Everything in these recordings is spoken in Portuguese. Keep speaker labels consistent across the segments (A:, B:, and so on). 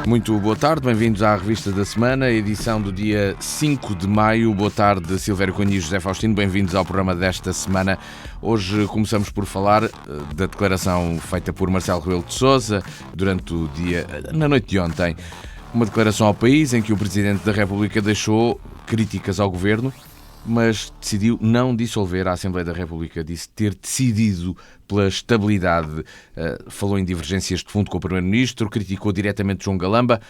A: Muito boa tarde, bem-vindos à Revista da Semana, edição do dia 5 de maio. Boa tarde, Silvério Cunha e José Faustino, bem-vindos ao programa desta semana. Hoje começamos por falar da declaração feita por Marcelo Rebelo de Sousa durante o dia, na noite de ontem. Uma declaração ao país em que o Presidente da República deixou críticas ao Governo, mas decidiu não dissolver a Assembleia da República. Disse ter decidido pela estabilidade. Falou em divergências de fundo com o Primeiro-Ministro, criticou diretamente João Galamba.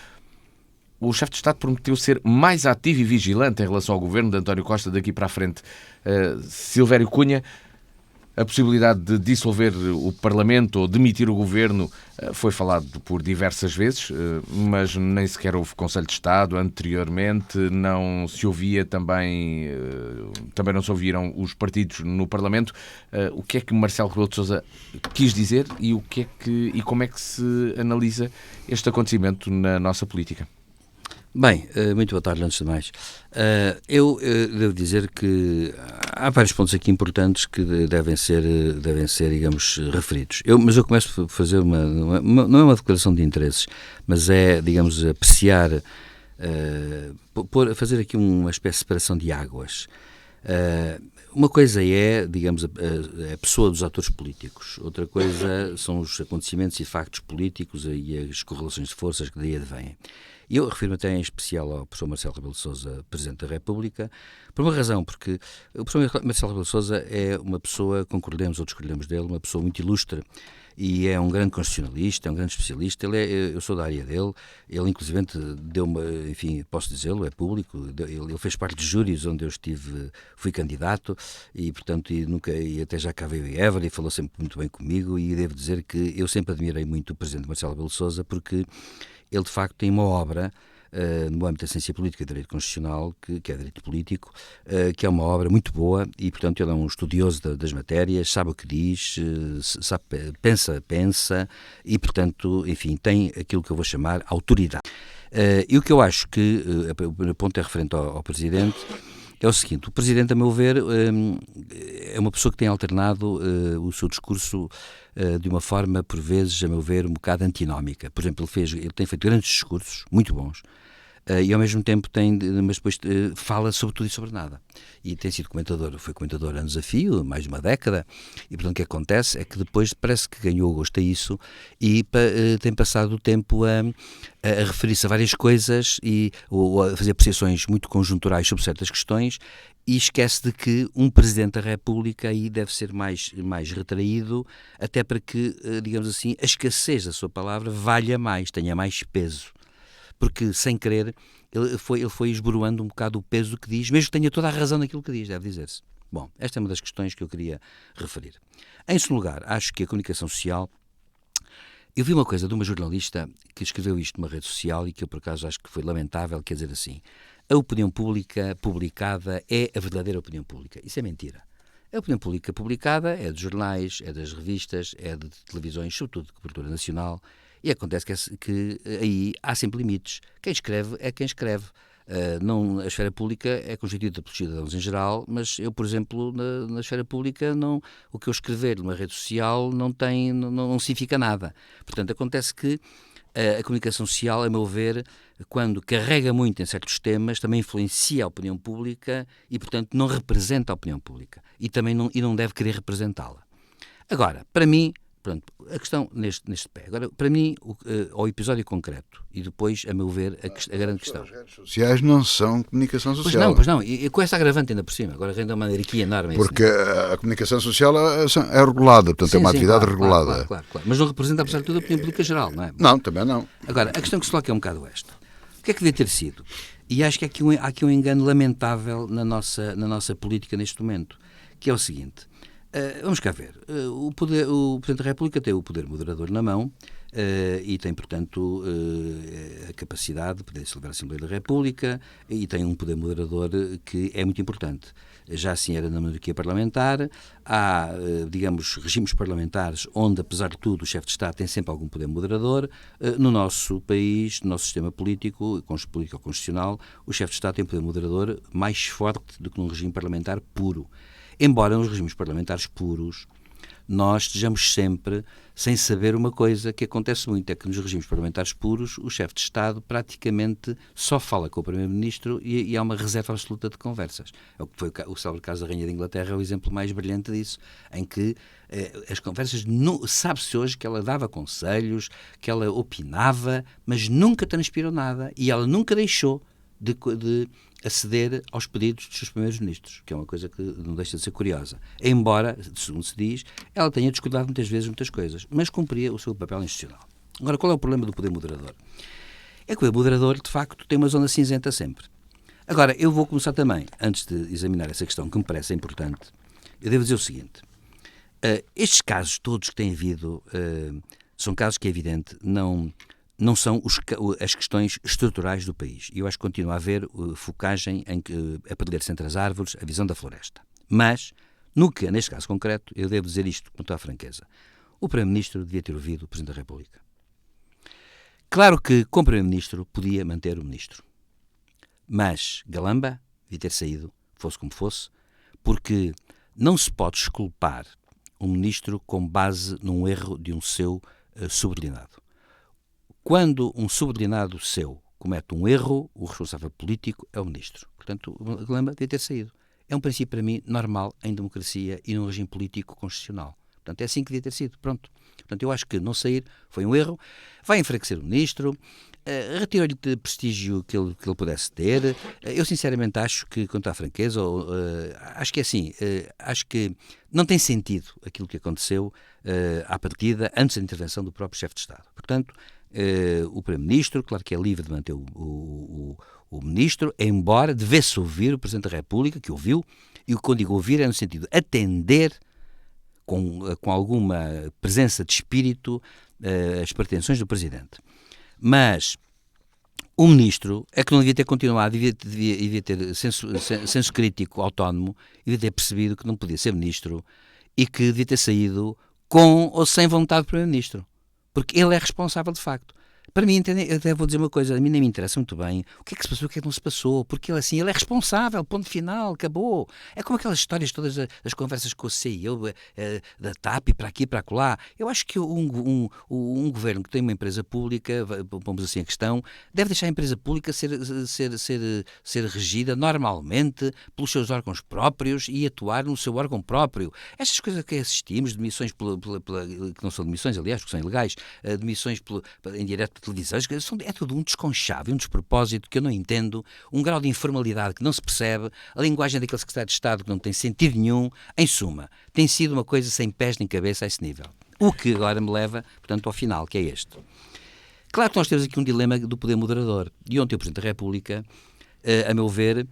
A: O chefe de Estado prometeu ser mais ativo e vigilante em relação ao Governo de António Costa daqui para a frente. Silvério Cunha, a possibilidade de dissolver o Parlamento ou demitir o Governo foi falado por diversas vezes, mas nem sequer houve Conselho de Estado anteriormente, não se ouvia também não se ouviram os partidos no Parlamento. O que é que Marcelo Rebelo de Sousa quis dizer e como é que se analisa este acontecimento na nossa política?
B: Bem, muito boa tarde, antes de mais. Eu devo dizer que há vários pontos aqui importantes que devem ser, digamos, referidos. Mas eu começo por fazer não é uma declaração de interesses, mas é, digamos, apreciar, fazer aqui uma espécie de separação de águas. Uma coisa é, digamos, a pessoa dos atores políticos. Outra coisa são os acontecimentos e factos políticos e as correlações de forças que daí advêm. Eu refiro-me até em especial ao professor Marcelo Rebelo de Sousa, Presidente da República, por uma razão, porque o professor Marcelo Rebelo de Sousa é uma pessoa, concordemos ou discordemos dele, uma pessoa muito ilustre e é um grande constitucionalista, é um grande especialista. Eu sou da área dele, ele inclusive deu-me, enfim, posso dizê-lo, é público, ele fez parte de júris onde eu fui candidato e, portanto, e até já cá veio Évora e falou sempre muito bem comigo, e devo dizer que eu sempre admirei muito o Presidente Marcelo Rebelo de Sousa, porque ele, de facto, tem uma obra no âmbito da ciência política e direito constitucional, que é direito político, que é uma obra muito boa e, portanto, ele é um estudioso das matérias, sabe o que diz, pensa e, portanto, enfim, tem aquilo que eu vou chamar autoridade. E o que eu acho que, o primeiro ponto é referente ao Presidente, é o seguinte: o Presidente, a meu ver, é uma pessoa que tem alternado o seu discurso de uma forma, por vezes, a meu ver, um bocado antinómica. Por exemplo, ele tem feito grandes discursos, muito bons, e ao mesmo tempo mas depois fala sobre tudo e sobre nada. E tem sido foi comentador anos a fio, mais de uma década, e portanto o que acontece é que depois parece que ganhou gosto a isso e tem passado o tempo a referir-se a várias coisas ou a fazer apreciações muito conjunturais sobre certas questões, e esquece de que um Presidente da República aí deve ser mais retraído, até para que, digamos assim, a escassez da sua palavra valha mais, tenha mais peso. Porque, sem querer, ele foi esboroando um bocado o peso do que diz, mesmo que tenha toda a razão naquilo que diz, deve dizer-se. Bom, esta é uma das questões que eu queria referir. Em segundo lugar, acho que a comunicação social... Eu vi uma coisa de uma jornalista que escreveu isto numa rede social e que eu, por acaso, acho que foi lamentável, quer dizer assim: a opinião pública publicada é a verdadeira opinião pública. Isso é mentira. A opinião pública publicada é dos jornais, é das revistas, é de televisões, sobretudo de cobertura nacional, e acontece que aí há sempre limites. Quem escreve é quem escreve. A esfera pública é constituída pelos cidadãos em geral, mas eu, por exemplo, na esfera pública, o que eu escrever numa rede social não significa nada. Portanto, acontece que a comunicação social, a meu ver, quando carrega muito em certos temas, também influencia a opinião pública e, portanto, não representa a opinião pública e também não deve querer representá-la. Agora, para mim, pronto, a questão neste pé. Agora, para mim, ao episódio concreto e depois, a meu ver, a grande questão.
C: As redes sociais não são comunicação social.
B: Pois não, e com essa agravante ainda por cima. Agora rende uma anarquia enorme.
C: Porque a comunicação social é regulada, portanto é uma atividade regulada.
B: Claro. Mas não representa, apesar de tudo, a opinião pública geral, não é?
C: Não, também não.
B: Agora, a questão que se coloca é um bocado esta. O que é que devia ter sido? E acho que há aqui um engano lamentável na nossa política neste momento, que é o seguinte... Vamos cá ver. O Presidente da República tem o poder moderador na mão e tem, portanto, a capacidade de poder celebrar a Assembleia da República e tem um poder moderador que é muito importante. Já assim era na monarquia parlamentar. Há, digamos, regimes parlamentares onde, apesar de tudo, o chefe de Estado tem sempre algum poder moderador. No nosso país, no nosso sistema político constitucional, o chefe de Estado tem um poder moderador mais forte do que num regime parlamentar puro. Embora nos regimes parlamentares puros nós estejamos sempre sem saber uma coisa que acontece muito, é que nos regimes parlamentares puros o chefe de Estado praticamente só fala com o Primeiro-Ministro e há uma reserva absoluta de conversas. É o que foi o célebre caso da Rainha de Inglaterra, é o exemplo mais brilhante disso, em que as conversas, sabe-se hoje que ela dava conselhos, que ela opinava, mas nunca transpirou nada e ela nunca deixou de aceder aos pedidos dos seus primeiros ministros, que é uma coisa que não deixa de ser curiosa. Embora, segundo se diz, ela tenha discordado muitas vezes muitas coisas, mas cumpria o seu papel institucional. Agora, qual é o problema do poder moderador? É que o poder moderador, de facto, tem uma zona cinzenta sempre. Agora, eu vou começar também, antes de examinar essa questão que me parece importante, eu devo dizer o seguinte. Estes casos todos que têm havido são casos que, é evidente, não são as questões estruturais do país. E eu acho que continua a haver focagem a perder-se entre as árvores, a visão da floresta. Mas, neste caso concreto, eu devo dizer isto com toda a franqueza. O Primeiro-Ministro devia ter ouvido o Presidente da República. Claro que, com o Primeiro-Ministro, podia manter o Ministro. Mas Galamba devia ter saído, fosse como fosse, porque não se pode exculpar um Ministro com base num erro de um seu subordinado. Quando um subordinado seu comete um erro, o responsável político é o Ministro. Portanto, o Galamba devia ter saído. É um princípio, para mim, normal em democracia e num regime político constitucional. Portanto, é assim que devia ter sido. Pronto. Portanto, eu acho que não sair foi um erro. Vai enfraquecer o Ministro, retirou-lhe de prestígio que ele pudesse ter. Eu, sinceramente, acho que, quanto à franqueza, acho que é assim, acho que não tem sentido aquilo que aconteceu à partida, antes da intervenção do próprio chefe de Estado. Portanto, o Primeiro-Ministro, claro que é livre de manter o Ministro, embora devesse ouvir o Presidente da República, que ouviu, e quando digo ouvir é no sentido de atender com alguma presença de espírito as pretensões do Presidente. Mas o Ministro é que não devia ter continuado, devia ter senso crítico autónomo, e devia ter percebido que não podia ser Ministro e que devia ter saído com ou sem vontade do Primeiro-Ministro. Porque ele é responsável de facto. Para mim, eu até vou dizer uma coisa, a mim nem me interessa muito bem o que é que se passou, o que é que não se passou, porque ele assim, ele é responsável, ponto final, acabou. É como aquelas histórias todas das conversas com o CEO da TAP, para aqui e para acolá. Eu acho que um governo que tem uma empresa pública, vamos assim a questão, deve deixar a empresa pública ser regida normalmente pelos seus órgãos próprios e atuar no seu órgão próprio. Estas coisas que assistimos, demissões que não são demissões, aliás, porque são ilegais, demissões em direto televisões, é tudo um desconchave, um despropósito que eu não entendo, um grau de informalidade que não se percebe, a linguagem daquele secretário de Estado que não tem sentido nenhum. Em suma, tem sido uma coisa sem pés nem cabeça a esse nível. O que agora me leva, portanto, ao final, que é este. Claro que nós temos aqui um dilema do poder moderador. E ontem o Presidente da República, a meu ver,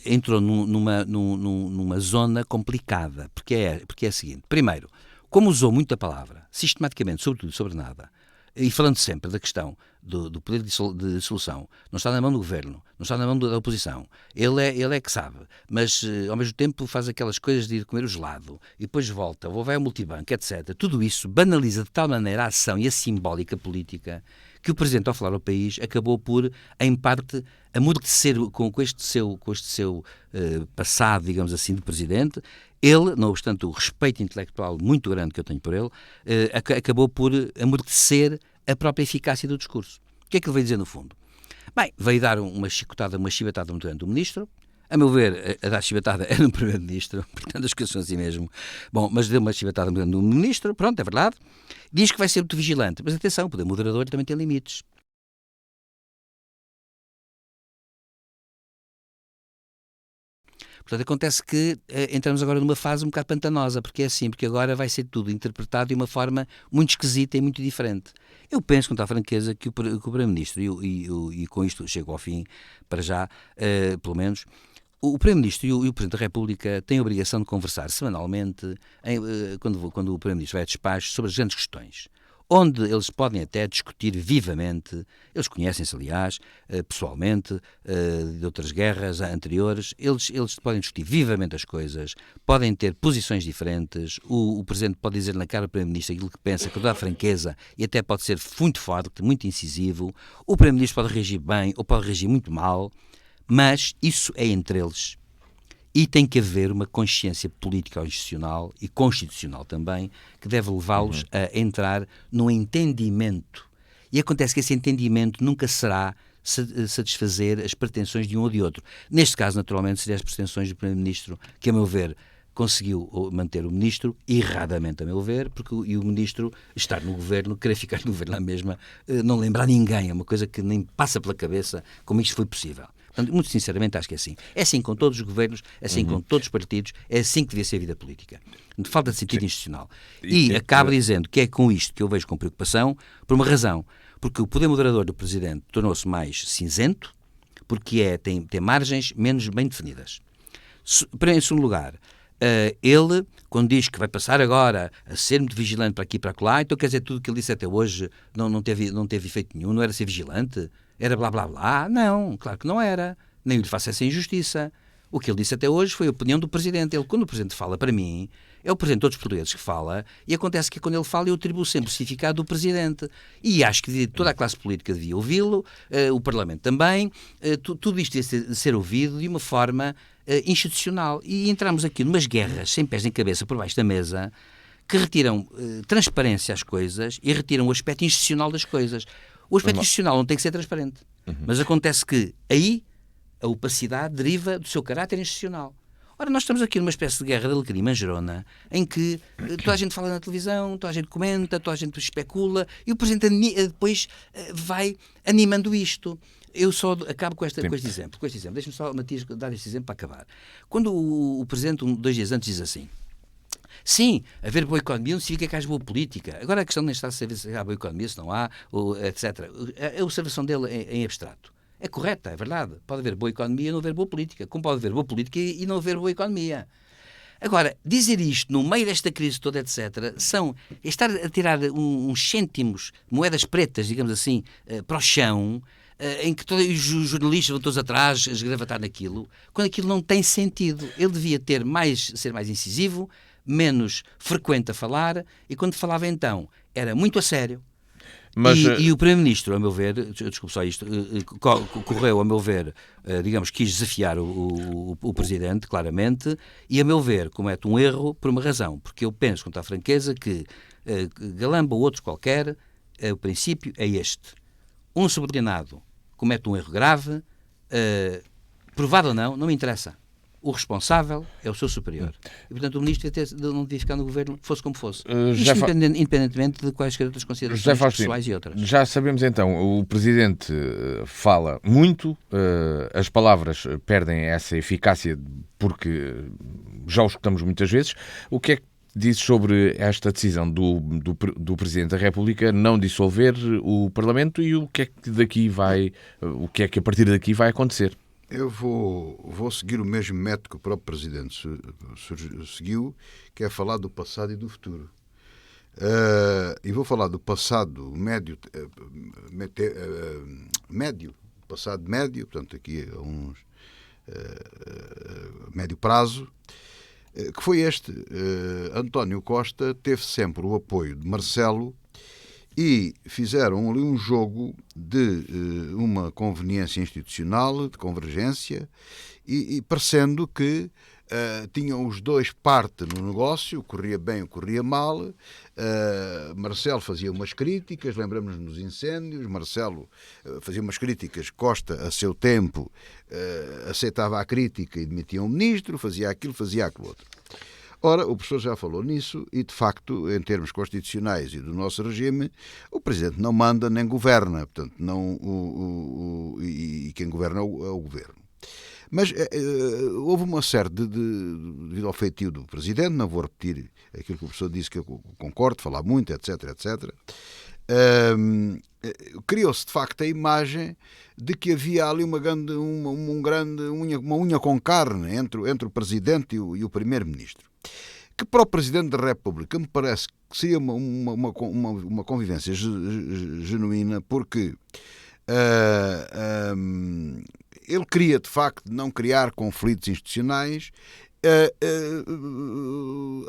B: entrou numa zona complicada, porque é a seguinte. Primeiro, como usou muito a palavra, sistematicamente, sobretudo sobre nada, e falando sempre da questão do poder de solução, não está na mão do governo, não está na mão da oposição, ele é que sabe, mas ao mesmo tempo faz aquelas coisas de ir comer o gelado e depois volta, ou vai ao multibanco, etc. Tudo isso banaliza de tal maneira a ação e a simbólica política que o Presidente, ao falar ao país, acabou por, em parte, amortecer com este seu passado, digamos assim, de Presidente. Ele, não obstante o respeito intelectual muito grande que eu tenho por ele, acabou por amortecer a própria eficácia do discurso. O que é que ele veio dizer no fundo? Bem, veio dar uma chibatada muito grande do Ministro. A meu ver, a dar chibatada era no Primeiro-Ministro, portanto as coisas são assim mesmo. Bom, mas deu uma chibatada muito grande no Ministro, pronto, é verdade. Diz que vai ser muito vigilante, mas atenção, o poder moderador também tem limites. Portanto, acontece que entramos agora numa fase um bocado pantanosa, porque é assim, porque agora vai ser tudo interpretado de uma forma muito esquisita e muito diferente. Eu penso, com toda a franqueza, que o Primeiro-Ministro, e com isto chego ao fim, para já, pelo menos, o Primeiro-Ministro e o Presidente da República têm a obrigação de conversar semanalmente, quando o Primeiro-Ministro vai a despacho, sobre as grandes questões, onde eles podem até discutir vivamente, eles conhecem-se, aliás, pessoalmente, de outras guerras anteriores, eles podem discutir vivamente as coisas, podem ter posições diferentes, o Presidente pode dizer na cara ao Primeiro-Ministro aquilo que pensa, com toda a franqueza, e até pode ser muito forte, muito incisivo, o Primeiro-Ministro pode reagir bem ou pode reagir muito mal, mas isso é entre eles. E tem que haver uma consciência política institucional e constitucional também, que deve levá-los a entrar num entendimento. E acontece que esse entendimento nunca será satisfazer as pretensões de um ou de outro. Neste caso, naturalmente, seriam as pretensões do Primeiro-Ministro, que, a meu ver, conseguiu manter o Ministro, erradamente, a meu ver, porque o Ministro estar no Governo, querer ficar no Governo na mesma, não lembrar ninguém, é uma coisa que nem passa pela cabeça como isto foi possível. Portanto, muito sinceramente, acho que é assim. É assim com todos os governos, é assim com todos os partidos, é assim que devia ser a vida política. Falta de sentido institucional. E acabo dizendo que é com isto que eu vejo com preocupação, por uma razão. Porque o poder moderador do Presidente tornou-se mais cinzento, porque tem margens menos bem definidas. Em segundo lugar, ele, quando diz que vai passar agora a ser muito vigilante para aqui e para lá, então quer dizer, tudo o que ele disse até hoje não teve efeito nenhum, não era ser vigilante? Era blá blá blá? Não, claro que não era. Nem lhe faço essa injustiça. O que ele disse até hoje foi a opinião do Presidente. Quando o Presidente fala para mim, é o Presidente de todos os portugueses que fala, e acontece que quando ele fala eu atribuo sempre o significado do Presidente. E acho que toda a classe política devia ouvi-lo, o Parlamento também, tudo isto devia ser ouvido de uma forma institucional. E entramos aqui numas guerras sem pés nem cabeça por baixo da mesa, que retiram transparência às coisas e retiram o aspecto institucional das coisas. O aspecto institucional não tem que ser transparente. Mas acontece que aí a opacidade deriva do seu caráter institucional. Ora, nós estamos aqui numa espécie de guerra de alecrim manjerona, em que toda a gente fala na televisão, toda a gente comenta, toda a gente especula, e o Presidente depois vai animando isto. Eu só acabo com este exemplo. Deixa-me só, Matias, dar este exemplo para acabar. Quando o Presidente, 2 dias antes, diz assim: sim, haver boa economia não significa que haja boa política. Agora a questão nem está a saber se há boa economia, se não há, etc. A observação dele é em abstrato. É correta, é verdade. Pode haver boa economia e não haver boa política. Como pode haver boa política e não haver boa economia. Agora, dizer isto no meio desta crise toda, etc., é estar a tirar uns cêntimos, moedas pretas, digamos assim, para o chão, em que todos os jornalistas vão todos atrás a esgravatar naquilo, quando aquilo não tem sentido. Ele devia ser mais incisivo, menos frequente a falar, e quando falava então, era muito a sério. Mas, e o Primeiro-Ministro, a meu ver, desculpe só isto, correu, a meu ver, digamos, quis desafiar o Presidente, claramente, e a meu ver comete um erro por uma razão, porque eu penso, com toda a franqueza, que galamba ou outro qualquer, o princípio é este. Um subordinado comete um erro grave, provado ou não me interessa. O responsável é o seu superior. E, portanto, o Ministro não devia ficar no Governo, fosse como fosse. Isto independentemente de quaisquer outras considerações pessoais e outras.
A: Já sabemos então, o Presidente fala muito, as palavras perdem essa eficácia porque já o escutamos muitas vezes. O que é que dizes sobre esta decisão do Presidente da República não dissolver o Parlamento e o que é que a partir daqui vai acontecer?
C: Eu vou seguir o mesmo método que o próprio Presidente seguiu, que é falar do passado e do futuro. E vou falar do passado médio, passado médio, portanto aqui a uns médio prazo, que foi este. António Costa teve sempre o apoio de Marcelo e fizeram ali um jogo de uma conveniência institucional, de convergência, e parecendo que tinham os dois parte no negócio, corria bem ou corria mal. Marcelo fazia umas críticas, lembramos-nos dos incêndios, Marcelo fazia umas críticas, Costa, a seu tempo, aceitava a crítica e demitia um ministro, fazia aquilo outro. Ora, o professor já falou nisso e, de facto, em termos constitucionais e do nosso regime, o Presidente não manda nem governa, portanto, e quem governa é o Governo. Mas houve uma série devido ao feitio do Presidente, não vou repetir aquilo que o professor disse, que eu concordo, falar muito, etc, etc. Criou-se, de facto, a imagem de que havia ali uma unha com carne entre o Presidente e o Primeiro-Ministro. Que para o Presidente da República me parece que seria uma convivência genuína, porque ele queria, de facto, não criar conflitos institucionais.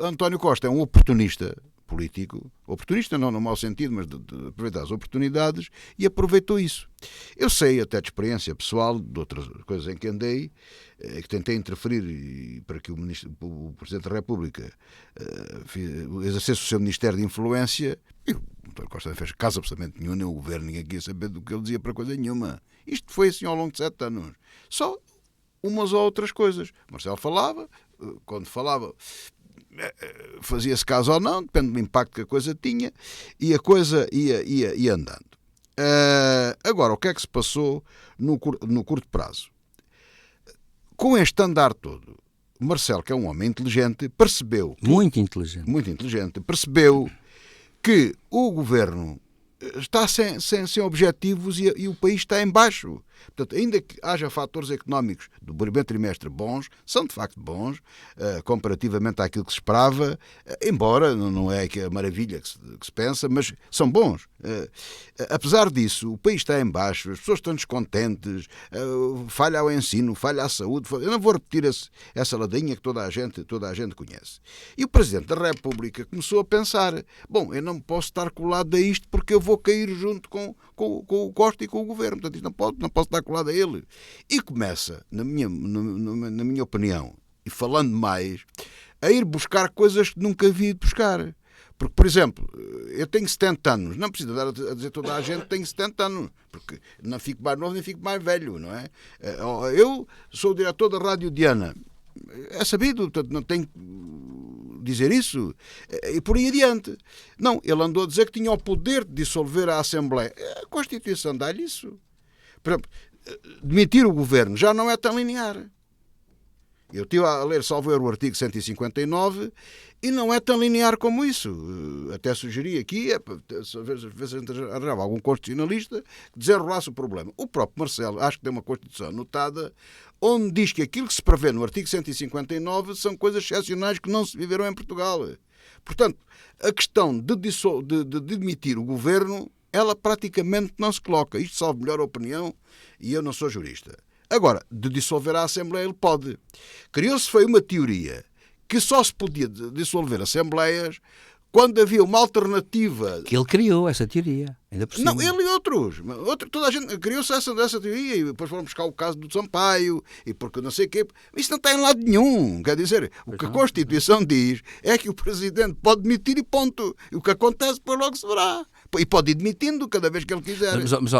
C: António Costa é um oportunista, político, oportunista não no mau sentido, mas de aproveitar as oportunidades, e aproveitou isso. Eu sei até de experiência pessoal, de outras coisas em que andei, que tentei interferir para que o Presidente da República exercesse o seu Ministério de Influência, e o António Costa não fez caso absolutamente nenhum, nem o Governo, ninguém queria saber do que ele dizia para coisa nenhuma. Isto foi assim ao longo de 7 anos. Só umas ou outras coisas. Marcelo falava, quando falava fazia-se caso ou não, depende do impacto que a coisa tinha, e a coisa ia andando. Agora, o que é que se passou no curto prazo? Com este andar todo, Marcelo, que é um homem inteligente, percebeu...
B: Muito inteligente.
C: Percebeu que o Governo está sem objetivos e o país está em baixo. Portanto, ainda que haja fatores económicos do primeiro trimestre bons, são de facto bons, comparativamente àquilo que se esperava, embora não é que a maravilha que se pensa, mas são bons. Apesar disso, o país está em baixo, as pessoas estão descontentes, falha ao ensino, falha à saúde. Eu não vou repetir essa ladainha que toda a gente conhece. E o Presidente da República começou a pensar, bom, eu não posso estar colado a isto porque eu vou cair junto com o Costa e com o Governo. Portanto, isto não posso estar colado a ele. E começa, na minha opinião, e falando mais, a ir buscar coisas que nunca vi buscar. Porque, por exemplo, eu tenho 70 anos, não preciso dar a dizer toda a gente que tenho 70 anos, porque não fico mais novo nem fico mais velho, não é? Eu sou o diretor da Rádio Diana, é sabido, portanto não tenho que dizer isso, e por aí adiante. Não, ele andou a dizer que tinha o poder de dissolver a Assembleia. A Constituição dá-lhe isso. Por exemplo, demitir o Governo já não é tão linear. Eu estive a ler, salvo erro, o artigo 159 e não é tão linear como isso. Até sugeri aqui, às vezes a gente arranjava algum constitucionalista que desenrolasse o problema. O próprio Marcelo, acho que tem uma Constituição anotada, onde diz que aquilo que se prevê no artigo 159 são coisas excepcionais que não se viveram em Portugal. Portanto, a questão de demitir o Governo, ela praticamente não se coloca. Isto salvo melhor opinião, e eu não sou jurista. Agora, de dissolver a Assembleia ele pode. Criou-se foi uma teoria que só se podia dissolver Assembleias quando havia uma alternativa.
B: Que ele criou essa teoria, ainda por cima.
C: Não, ele e outros. Toda a gente criou-se essa teoria e depois foram buscar o caso do Sampaio e porque não sei o quê. Isso não está em lado nenhum. Quer dizer, o que a Constituição diz é que o Presidente pode demitir e ponto. E o que acontece depois logo se verá. E pode ir demitindo cada vez que ele quiser.
B: Mas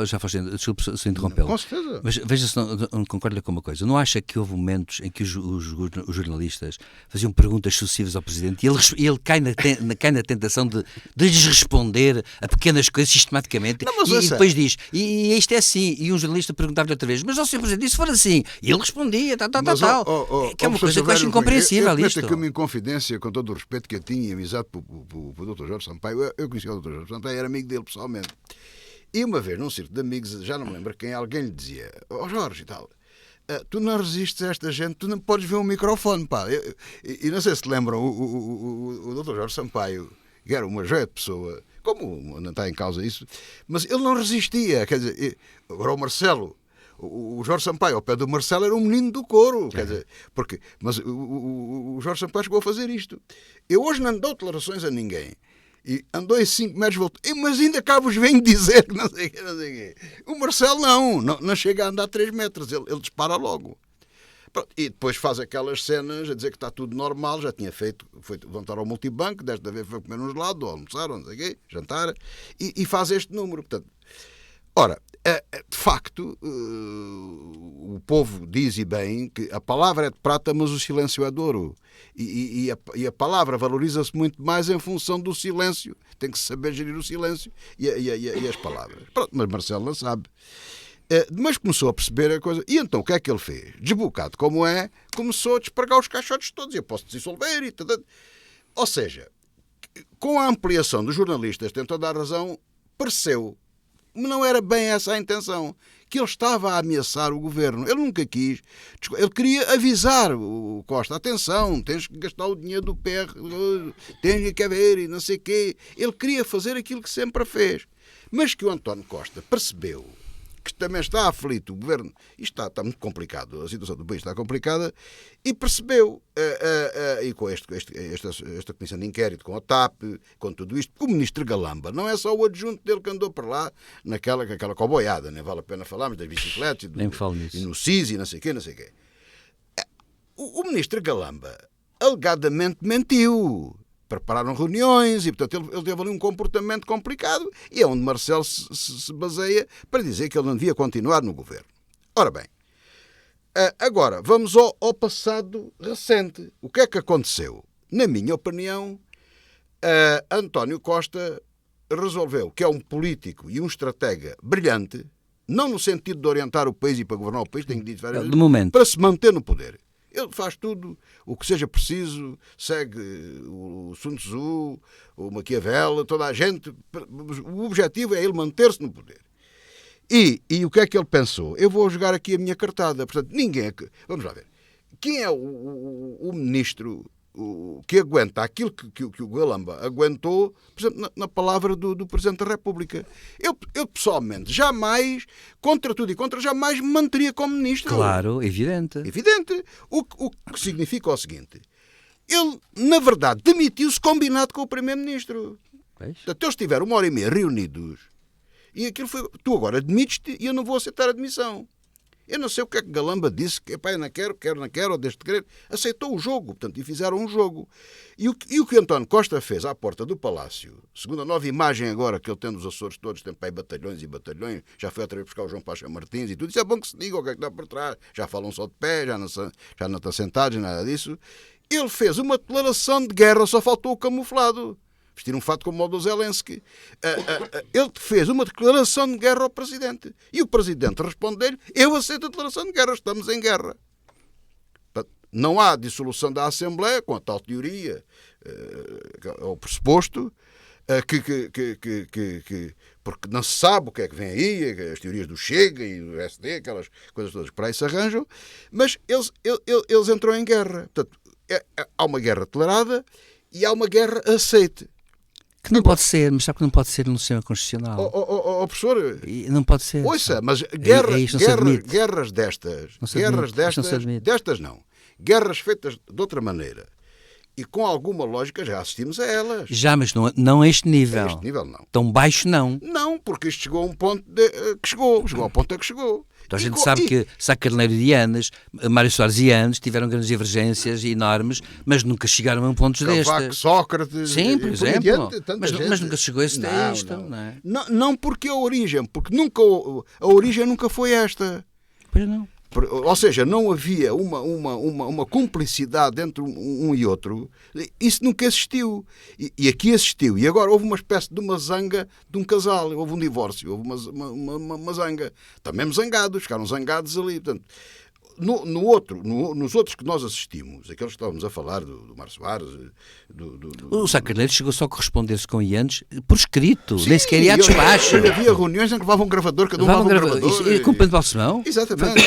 B: já faz, desculpe se interrompê-lo.
C: Com certeza.
B: Mas veja se não concorda com uma coisa. Não acha que houve momentos em que os jornalistas faziam perguntas sucessivas ao Presidente e ele cai na tentação de lhes responder a pequenas coisas sistematicamente e depois diz, e isto é assim, e um jornalista perguntava-lhe outra vez, mas ó Sr. Presidente, e se for assim? E ele respondia, tal. Que é uma coisa que eu acho incompreensível isto.
C: Eu uma inconfidência, com todo o respeito que eu tinha e amizade pelo Dr. Jorge Sampaio. Eu conhecia o Dr. Jorge Sampaio, era amigo dele pessoalmente. E uma vez, num círculo de amigos, já não me lembro quem, alguém lhe dizia, Jorge e tal, tu não resistes a esta gente, tu não podes ver um microfone, pá. E não sei se te lembram, o Dr. Jorge Sampaio, que era uma joia de pessoa, como não está em causa isso, mas ele não resistia, quer dizer, agora o Marcelo, o Jorge Sampaio ao pé do Marcelo era um menino do coro, quer dizer, mas o Jorge Sampaio chegou a fazer isto. Eu hoje não dou declarações a ninguém, e andou em 5 metros, voltou, mas ainda cá vos venho dizer que não sei o quê. O Marcelo não chega a andar 3 metros, ele dispara logo. Pronto, e depois faz aquelas cenas a dizer que está tudo normal, já tinha foi levantar ao multibanco, desta vez foi comer um gelado, ou almoçar, ou não sei o quê, jantar, e faz este número. Portanto, ora, de facto, o povo diz e bem que a palavra é de prata, mas o silêncio é de ouro. E a palavra valoriza-se muito mais em função do silêncio. Tem que saber gerir o silêncio e as palavras. Pronto, mas Marcelo não sabe. Mas começou a perceber a coisa. E então o que é que ele fez? Desbocado como é, começou a despregar os caixotes todos. Eu posso dissolver e tal. Ou seja, com a ampliação dos jornalistas, tentou dar razão, pareceu. Não era bem essa a intenção, que ele estava a ameaçar o Governo. Ele nunca quis. Ele queria avisar o Costa. Atenção, tens que gastar o dinheiro do PR, tens que haver e não sei o quê. Ele queria fazer aquilo que sempre fez. Mas que o António Costa percebeu que também está aflito, o governo, isto está muito complicado, a situação do país está complicada, e percebeu, e com esta comissão de inquérito, com a TAP, com tudo isto, porque o ministro Galamba não é só o adjunto dele que andou para lá, naquela coboiada, nem vale a pena falarmos das bicicletas, e no CIS e não sei o quê, não sei o quê. O ministro Galamba alegadamente mentiu. Prepararam reuniões e, portanto, ele teve ali um comportamento complicado e é onde Marcelo se baseia para dizer que ele não devia continuar no governo. Ora bem, agora vamos ao passado recente. O que é que aconteceu? Na minha opinião, António Costa resolveu que é um político e um estratega brilhante, não no sentido de orientar o país e para governar o país, tenho dito várias vezes, para se manter no poder. Ele faz tudo o que seja preciso, segue o Sun Tzu, o Maquiavel, toda a gente. O objetivo é ele manter-se no poder. E o que é que ele pensou? Eu vou jogar aqui a minha cartada. Portanto, ninguém... Vamos lá ver. Quem é o ministro que aguenta aquilo que o Galamba aguentou, por exemplo, na palavra do Presidente da República? Eu pessoalmente, jamais, contra tudo e contra, jamais me manteria como ministro.
B: Claro, evidente.
C: Evidente. O que significa o seguinte: ele, na verdade, demitiu-se combinado com o Primeiro-Ministro. Portanto, eles estiveram 1h30 reunidos e aquilo foi: tu agora admites-te e eu não vou aceitar a admissão. Eu não sei o que é que Galamba disse, que eu não quero, ou deixe de querer. Aceitou o jogo, portanto, e fizeram um jogo. E o que António Costa fez à porta do Palácio, segundo a nova imagem agora que ele tem dos Açores todos, tem para aí batalhões e batalhões, já foi outra vez buscar o João Pacha Martins e tudo, isso é bom que se diga o que é que dá por trás, já falam só de pé, já não estão sentados, nada disso. Ele fez uma declaração de guerra, só faltou o camuflado. Vestir um fato como o do Zelensky. Ele fez uma declaração de guerra ao Presidente. E o Presidente responde-lhe: eu aceito a declaração de guerra, estamos em guerra. Não há dissolução da Assembleia, com a tal teoria, ou pressuposto, porque não se sabe o que é que vem aí, as teorias do Chega e do SD, aquelas coisas todas que para aí se arranjam, mas eles entram em guerra. Portanto, há uma guerra declarada e há uma guerra aceite.
B: Que não pode ser, mas sabe que não pode ser no sistema constitucional.
C: Professor,
B: não pode ser.
C: Ouça, mas guerras destas, guerras feitas de outra maneira e com alguma lógica já assistimos a elas.
B: Já, mas não a este nível.
C: A este nível não.
B: Tão baixo não.
C: Não, porque isto chegou a um ponto que chegou ao ponto a que chegou.
B: Então a gente sabe que Sá Carneiro e Yanes, Mário Soares e Yanes tiveram grandes divergências enormes, mas nunca chegaram a pontos destes.
C: Sócrates,
B: sim, por exemplo. Mas nunca chegou a isto.
C: Não porque a origem nunca foi esta.
B: Pois não.
C: Ou seja, não havia uma cumplicidade entre um e outro. Isso nunca existiu. E aqui existiu. E agora houve uma espécie de uma zanga de um casal. Houve um divórcio, houve uma zanga. Também zangados, ficaram zangados ali. Portanto, nos outros que nós assistimos, aqueles que estávamos a falar do Mário Soares,
B: o Sá Carneiro chegou só a corresponder-se com Yanes por escrito, nem sequer ia a despacho.
C: Havia reuniões em que levava um gravador, cada um levava um gravador.
B: E com o Pedro Balsemão?
C: Exatamente.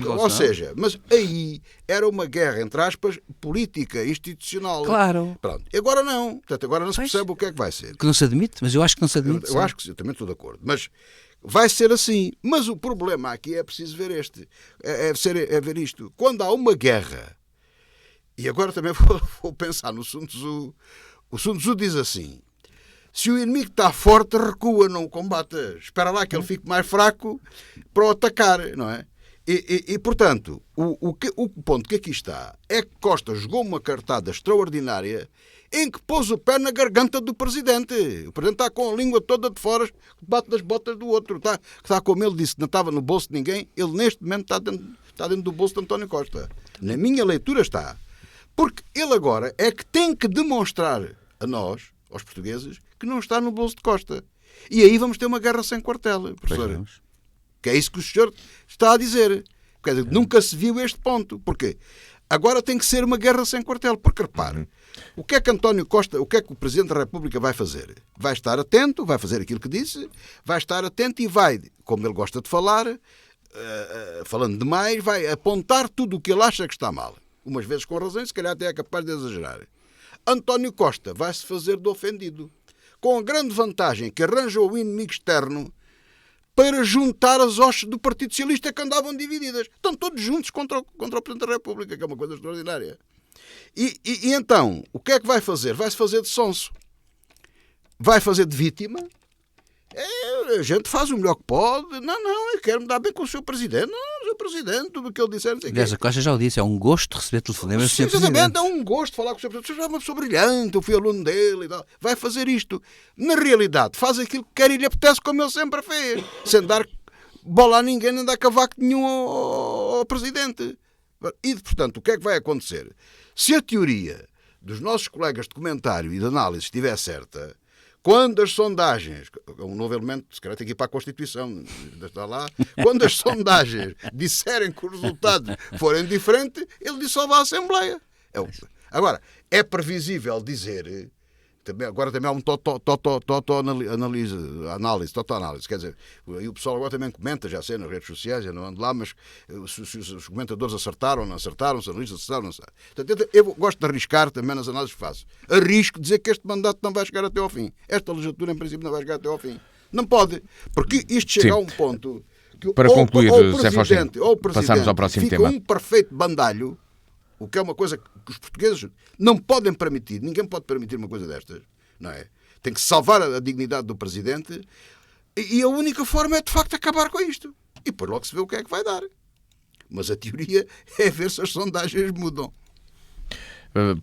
C: Ou seja, mas aí era uma guerra, entre aspas, política, institucional.
B: Claro.
C: Pronto. E agora não. Portanto, agora não se percebe o que é que vai ser.
B: Que não se admite, mas eu acho que não se admite.
C: Eu acho que eu também estou de acordo. Mas vai ser assim. Mas o problema aqui é preciso ver é ver isto. Quando há uma guerra, e agora também vou pensar no Sun Tzu. O Sun Tzu diz assim: se o inimigo está forte, recua, não o combate. Espera lá que ele fique mais fraco para o atacar, não é? E portanto, o ponto que aqui está é que Costa jogou uma cartada extraordinária em que pôs o pé na garganta do Presidente. O Presidente está com a língua toda de fora, bate nas botas do outro. Está como ele disse, não estava no bolso de ninguém. Ele neste momento está dentro do bolso de António Costa. Na minha leitura está. Porque ele agora é que tem que demonstrar a nós, aos portugueses, que não está no bolso de Costa. E aí vamos ter uma guerra sem quartel, professor. Que é isso que o senhor está a dizer. Quer dizer, nunca se viu este ponto. Porquê? Agora tem que ser uma guerra sem quartel. Porque, repare, o que é que António Costa, o que é que o Presidente da República vai fazer? Vai estar atento, vai fazer aquilo que disse, vai estar atento e vai, como ele gosta de falar, falando demais, vai apontar tudo o que ele acha que está mal. Umas vezes com razão, se calhar até é capaz de exagerar. António Costa vai-se fazer de ofendido. Com a grande vantagem que arranja o inimigo externo para juntar as hostes do Partido Socialista que andavam divididas. Estão todos juntos contra o Presidente da República, que é uma coisa extraordinária. E então, o que é que vai fazer? Vai-se fazer de sonso. Vai fazer de vítima. A gente faz o melhor que pode. Não, eu quero me dar bem com o Sr. Presidente. Não, o Sr. Presidente, tudo o que ele disser.
B: Aliás, a Costa já o disse, é um gosto receber telefonemas do Sr. Presidente.
C: Exatamente, é um gosto falar com o Sr. Presidente. O Sr. é uma pessoa brilhante, eu fui aluno dele e tal. Vai fazer isto. Na realidade, faz aquilo que quer e lhe apetece, como ele sempre fez. Sem dar bola a ninguém, nem dar cavaco nenhum ao Presidente. E, portanto, o que é que vai acontecer? Se a teoria dos nossos colegas de comentário e de análise estiver certa, quando as sondagens, um novo elemento, se calhar tem que ir para a Constituição, está lá, quando as sondagens disserem que os resultados forem diferentes, ele dissolve a Assembleia. Agora, é previsível dizer, agora também há um análise, quer dizer, e o pessoal agora também comenta, já sei, nas redes sociais, já não ando lá, mas se os comentadores acertaram, não acertaram, os analistas acertaram, não sei. Portanto, eu gosto de arriscar também nas análises que faço. Arrisco dizer que este mandato não vai chegar até ao fim. Esta legislatura, em princípio, não vai chegar até ao fim. Não pode, porque isto chega a um ponto que
A: para concluir,
C: Zé Faustino,
A: passamos ao próximo
C: fica
A: tema.
C: Um perfeito bandalho, o que é uma coisa que os portugueses não podem permitir. Ninguém pode permitir uma coisa destas, não é? Tem que salvar a dignidade do Presidente e a única forma é, de facto, acabar com isto. E depois logo se vê o que é que vai dar. Mas a teoria é ver se as sondagens mudam.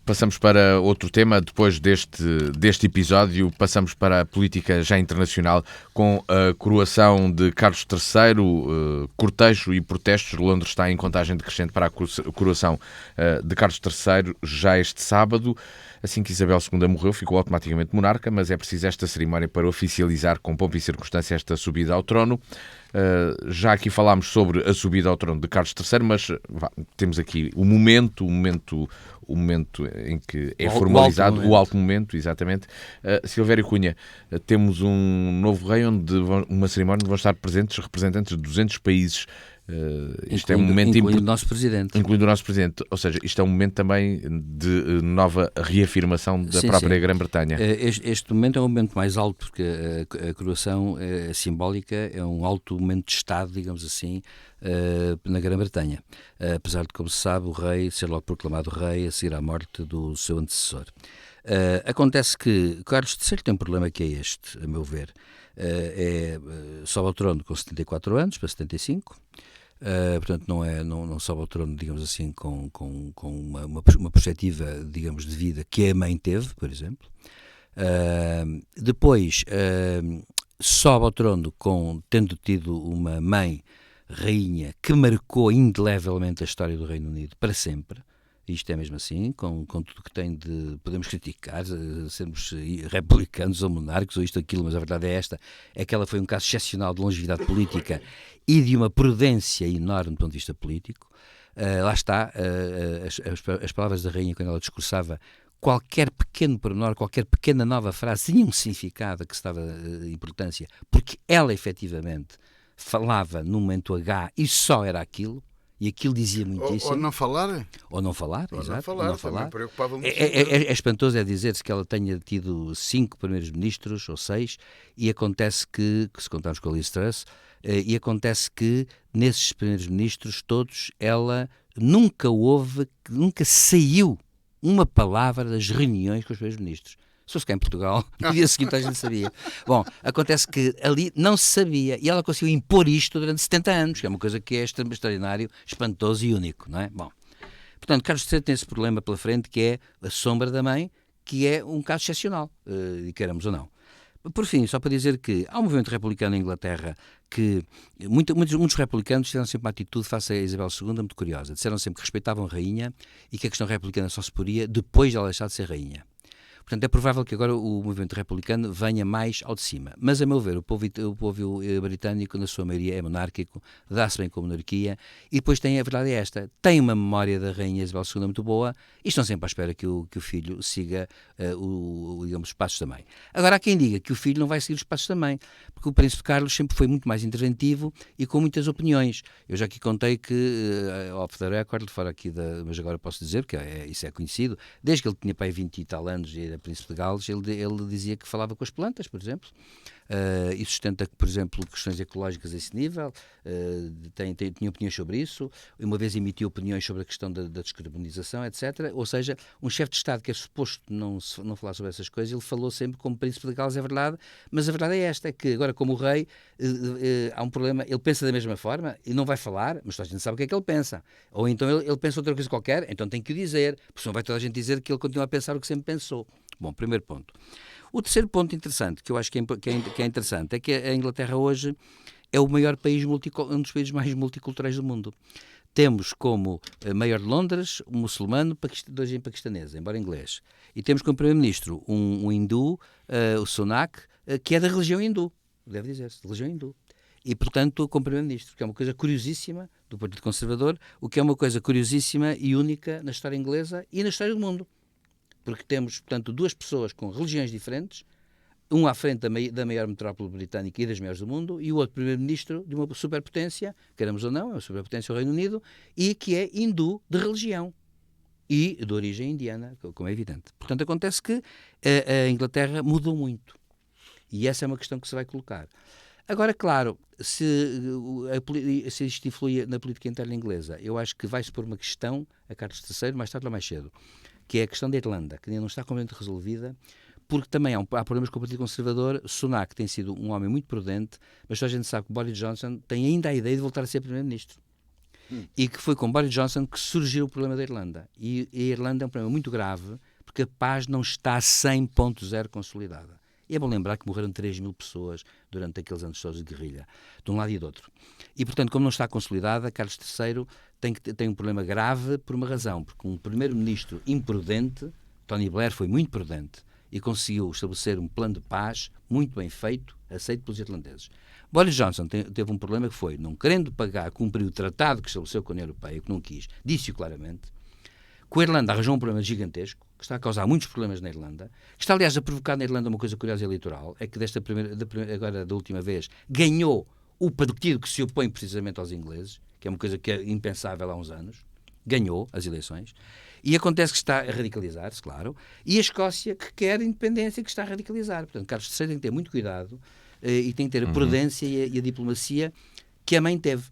A: Passamos para outro tema. Depois deste episódio, passamos para a política já internacional, com a coroação de Carlos III, cortejo e protestos. Londres está em contagem decrescente para a coroação de Carlos III já este sábado. Assim que Isabel II morreu, ficou automaticamente monarca, mas é preciso esta cerimónia para oficializar com pompa e circunstância esta subida ao trono. Já aqui falámos sobre a subida ao trono de Carlos III, mas temos aqui o momento em que é formalizado, o alto momento, exatamente. Silvério Cunha, temos um novo rei onde uma cerimónia onde vão estar presentes representantes de 200 países. Isto é um momento
B: incluindo o nosso Presidente.
A: Incluindo o nosso Presidente. Ou seja, isto é um momento também de nova reafirmação da própria Grã-Bretanha.
B: Este momento é um momento mais alto, porque a coroação é simbólica, é um alto momento de Estado, digamos assim, na Grã-Bretanha. Apesar de, como se sabe, o rei ser logo proclamado rei a seguir à morte do seu antecessor. Acontece que Carlos III tem um problema que é este, a meu ver. Sobe ao trono com 74 anos, para 75. Portanto, não sobe ao trono, digamos assim, com uma perspectiva, digamos, de vida que a mãe teve, por exemplo. Depois, sobe ao trono tendo tido uma mãe, rainha, que marcou indelevelmente a história do Reino Unido para sempre. Isto é mesmo assim, com tudo que tem de... Podemos criticar, sermos republicanos ou monárquicos ou isto ou aquilo, mas a verdade é esta, é que ela foi um caso excepcional de longevidade política e de uma prudência enorme do ponto de vista político. Lá está, as palavras da rainha, quando ela discursava, qualquer pequeno pormenor, qualquer pequena nova frase tinha um significado que se dava importância, porque ela efetivamente falava no momento H e só era aquilo. E aquilo dizia muitíssimo.
C: Ou não falar.
B: Ou não falar,
C: ou
B: exato.
C: Não falar. Preocupava muito.
B: É espantoso dizer-se que ela tenha tido 5 primeiros ministros, ou 6, e acontece que se contarmos com a Liz Truss, e acontece que nesses primeiros ministros todos, ela nunca saiu uma palavra das reuniões com os primeiros ministros. Se fosse cá em Portugal, no dia seguinte a gente sabia. Bom, acontece que ali não se sabia e ela conseguiu impor isto durante 70 anos, que é uma coisa que é extraordinário, espantoso e único, não é? Bom, portanto, Carlos III tem esse problema pela frente, que é a sombra da mãe, que é um caso excepcional, queiramos ou não. Por fim, só para dizer que há um movimento republicano na Inglaterra que muitos republicanos tiveram sempre uma atitude face a Isabel II muito curiosa. Disseram sempre que respeitavam a rainha e que a questão republicana só se poria depois de ela deixar de ser rainha. Portanto, é provável que agora o movimento republicano venha mais ao de cima. Mas, a meu ver, o povo britânico, na sua maioria, é monárquico, dá-se bem com a monarquia, e depois a verdade é esta, tem uma memória da rainha Isabel II muito boa, e estão sempre à espera que o filho siga, digamos, os passos da mãe. Agora, há quem diga que o filho não vai seguir os passos da mãe, porque o príncipe Carlos sempre foi muito mais interventivo e com muitas opiniões. Eu já aqui contei que, off the record, fora aqui mas agora posso dizer, porque isso é conhecido, desde que ele tinha pai 20 e tal anos e era príncipe de Gales, ele dizia que falava com as plantas, por exemplo. e sustenta que, por exemplo, questões ecológicas a esse nível, tinha opiniões sobre isso, uma vez emitiu opiniões sobre a questão da descarbonização, etc. Ou seja, um chefe de Estado que é suposto não falar sobre essas coisas, ele falou sempre como príncipe de Gales, é verdade, mas a verdade é esta, é que agora como o rei há um problema, ele pensa da mesma forma e não vai falar, mas toda a gente sabe o que é que ele pensa. Ou então ele pensa outra coisa qualquer, então tem que o dizer, porque senão vai toda a gente dizer que ele continua a pensar o que sempre pensou. Bom, primeiro ponto. O terceiro ponto interessante, que eu acho que é interessante, é que a Inglaterra hoje é o maior país, um dos países mais multiculturais do mundo. Temos como maior de Londres um muçulmano, de origem paquistanesa, embora inglês. E temos como primeiro-ministro um hindu, o Sunak, que é da religião hindu, deve dizer-se, de religião hindu. E, portanto, como primeiro-ministro, que é uma coisa curiosíssima do Partido Conservador, o que é uma coisa curiosíssima e única na história inglesa e na história do mundo. Porque temos, portanto, duas pessoas com religiões diferentes, um à frente da maior metrópole britânica e das maiores do mundo, e o outro primeiro-ministro de uma superpotência, queremos ou não, é uma superpotência, o Reino Unido, e que é hindu de religião e de origem indiana, como é evidente. Portanto, acontece que a Inglaterra mudou muito. E essa é uma questão que se vai colocar. Agora, claro, se isto influi na política interna inglesa, eu acho que vai-se pôr uma questão a Carlos III, mais tarde ou mais cedo, que é a questão da Irlanda, que ainda não está completamente resolvida, porque também há problemas com o Partido Conservador. Sunak tem sido um homem muito prudente, mas toda a gente sabe que Boris Johnson tem ainda a ideia de voltar a ser Primeiro-Ministro. E que foi com Boris Johnson que surgiu o problema da Irlanda. E a Irlanda é um problema muito grave, porque a paz não está 100.0 consolidada. E é bom lembrar que morreram 3.000 pessoas durante aqueles anos todos de guerrilha, de um lado e do outro. E, portanto, como não está consolidada, Carlos III tem um problema grave por uma razão, porque um primeiro-ministro imprudente, Tony Blair foi muito prudente e conseguiu estabelecer um plano de paz muito bem feito, aceito pelos irlandeses. Boris Johnson teve um problema que foi, não querendo cumprir o tratado que estabeleceu com a União Europeia, que não quis, disse-o claramente, que a Irlanda arranjou um problema gigantesco, que está a causar muitos problemas na Irlanda, que está, aliás, a provocar na Irlanda uma coisa curiosa eleitoral, é que agora da última vez, ganhou o partido que se opõe precisamente aos ingleses, que é uma coisa que é impensável há uns anos, ganhou as eleições, e acontece que está a radicalizar-se, claro, e a Escócia que quer independência, que está a radicalizar. Portanto, Carlos III tem que ter muito cuidado e tem que ter a prudência e a diplomacia que a mãe teve.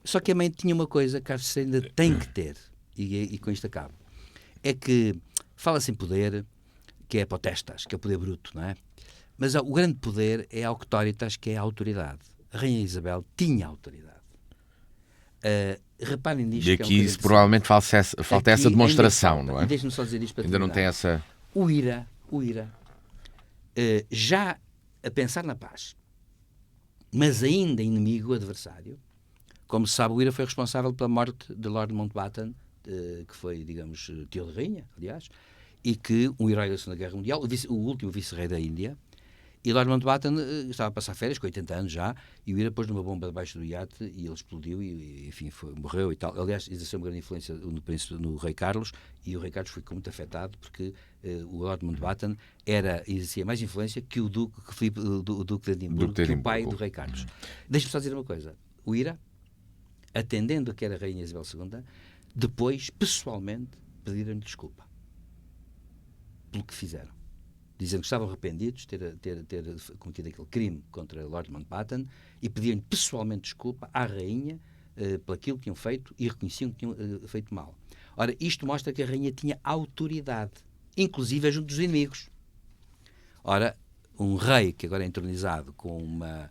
B: Só que a mãe tinha uma coisa que Carlos III ainda tem que ter, e com isto acabo, é que fala-se em poder, que é potestas, que é o poder bruto, não é? Mas o grande poder é a auctoritas, que é a autoridade. A Rainha Isabel tinha autoridade. Reparem nisto.
A: E aqui provavelmente falta essa demonstração, não é?
B: Deixe-me só dizer isto para
A: ainda
B: terminar.
A: Não tem essa...
B: O IRA, já a pensar na paz, mas ainda inimigo, adversário. Como se sabe, o IRA foi responsável pela morte de Lord Mountbatten, que foi, digamos, tio de rainha, aliás, e que um herói da Segunda Guerra Mundial, o último vice-rei da Índia. E Lord Mountbatten estava a passar férias, com 80 anos já, e o IRA pôs numa bomba debaixo do iate e ele explodiu e enfim, morreu e tal. Aliás, exerceu uma grande influência no rei Carlos, e o rei Carlos ficou muito afetado porque o Lord Mountbatten exercia mais influência que o Duque de Edimburgo, que o pai do rei Carlos. Deixa-me só dizer uma coisa. O IRA, atendendo a que era a Rainha Isabel II, depois, pessoalmente, pediram-lhe desculpa pelo que fizeram, dizendo que estavam arrependidos de ter cometido aquele crime contra Lord Mountbatten, e pediam-lhe pessoalmente desculpa à rainha por aquilo que tinham feito e reconheciam que tinham feito mal. Ora, isto mostra que a rainha tinha autoridade, inclusive junto dos inimigos. Ora, um rei que agora é entronizado com uma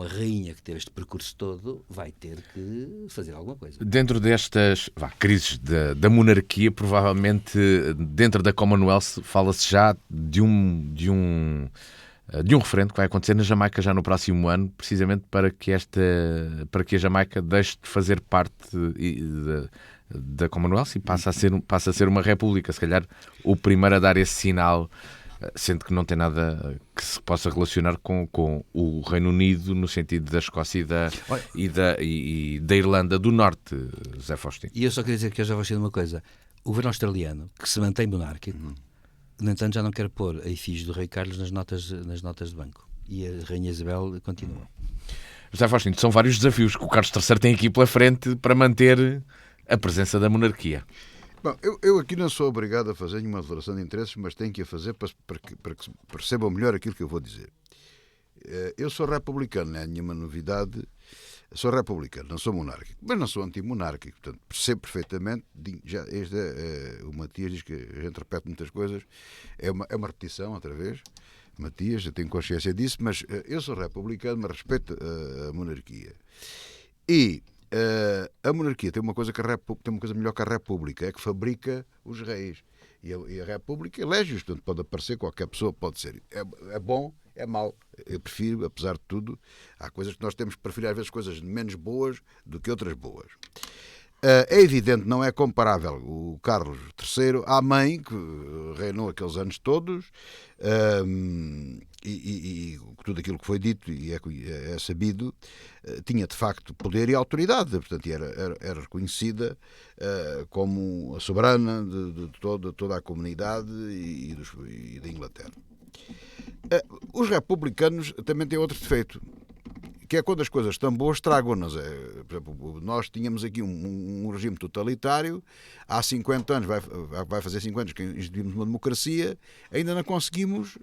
B: rainha que teve este percurso todo, vai ter que fazer alguma coisa.
A: Dentro destas crises da monarquia, provavelmente dentro da Commonwealth fala-se já de um referendo que vai acontecer na Jamaica já no próximo ano, precisamente para que a Jamaica deixe de fazer parte da Commonwealth e passe a ser uma república. Se calhar o primeiro a dar esse sinal, sendo que não tem nada que se possa relacionar com o Reino Unido no sentido da Escócia e da Irlanda do Norte, José Faustino.
B: E eu só queria dizer que eu já vou dizer uma coisa. O governo australiano, que se mantém monárquico, no entanto já não quer pôr a efígie do rei Carlos nas notas de banco. E a Rainha Isabel continua.
A: José Faustino, são vários desafios que o Carlos III tem aqui pela frente para manter a presença da monarquia.
C: Bom, eu aqui não sou obrigado a fazer nenhuma declaração de interesses, mas tenho que a fazer para que percebam melhor aquilo que eu vou dizer. eu sou republicano, não é nenhuma novidade. Sou republicano, não sou monárquico, mas não sou antimonárquico, portanto percebo perfeitamente. O Matias diz que a gente repete muitas coisas, é uma repetição outra vez. Matias, eu tenho consciência disso, mas eu sou republicano, mas respeito a monarquia. E a monarquia tem uma coisa melhor que a república, é que fabrica os reis. E a república elege-os, portanto pode aparecer qualquer pessoa, pode ser. É bom, é mau. Eu prefiro, apesar de tudo, há coisas que nós temos que preferir às vezes coisas menos boas do que outras boas. É evidente, não é comparável o Carlos III à mãe, que reinou aqueles anos todos, e tudo aquilo que foi dito e é sabido, tinha de facto poder e autoridade, portanto era reconhecida como a soberana de toda a comunidade e da Inglaterra. Os republicanos também têm outro defeito, que é quando as coisas estão boas, tragam-nas. Por exemplo, nós tínhamos aqui um regime totalitário, há 50 anos, vai fazer 50 anos que instituímos uma democracia, ainda não conseguimos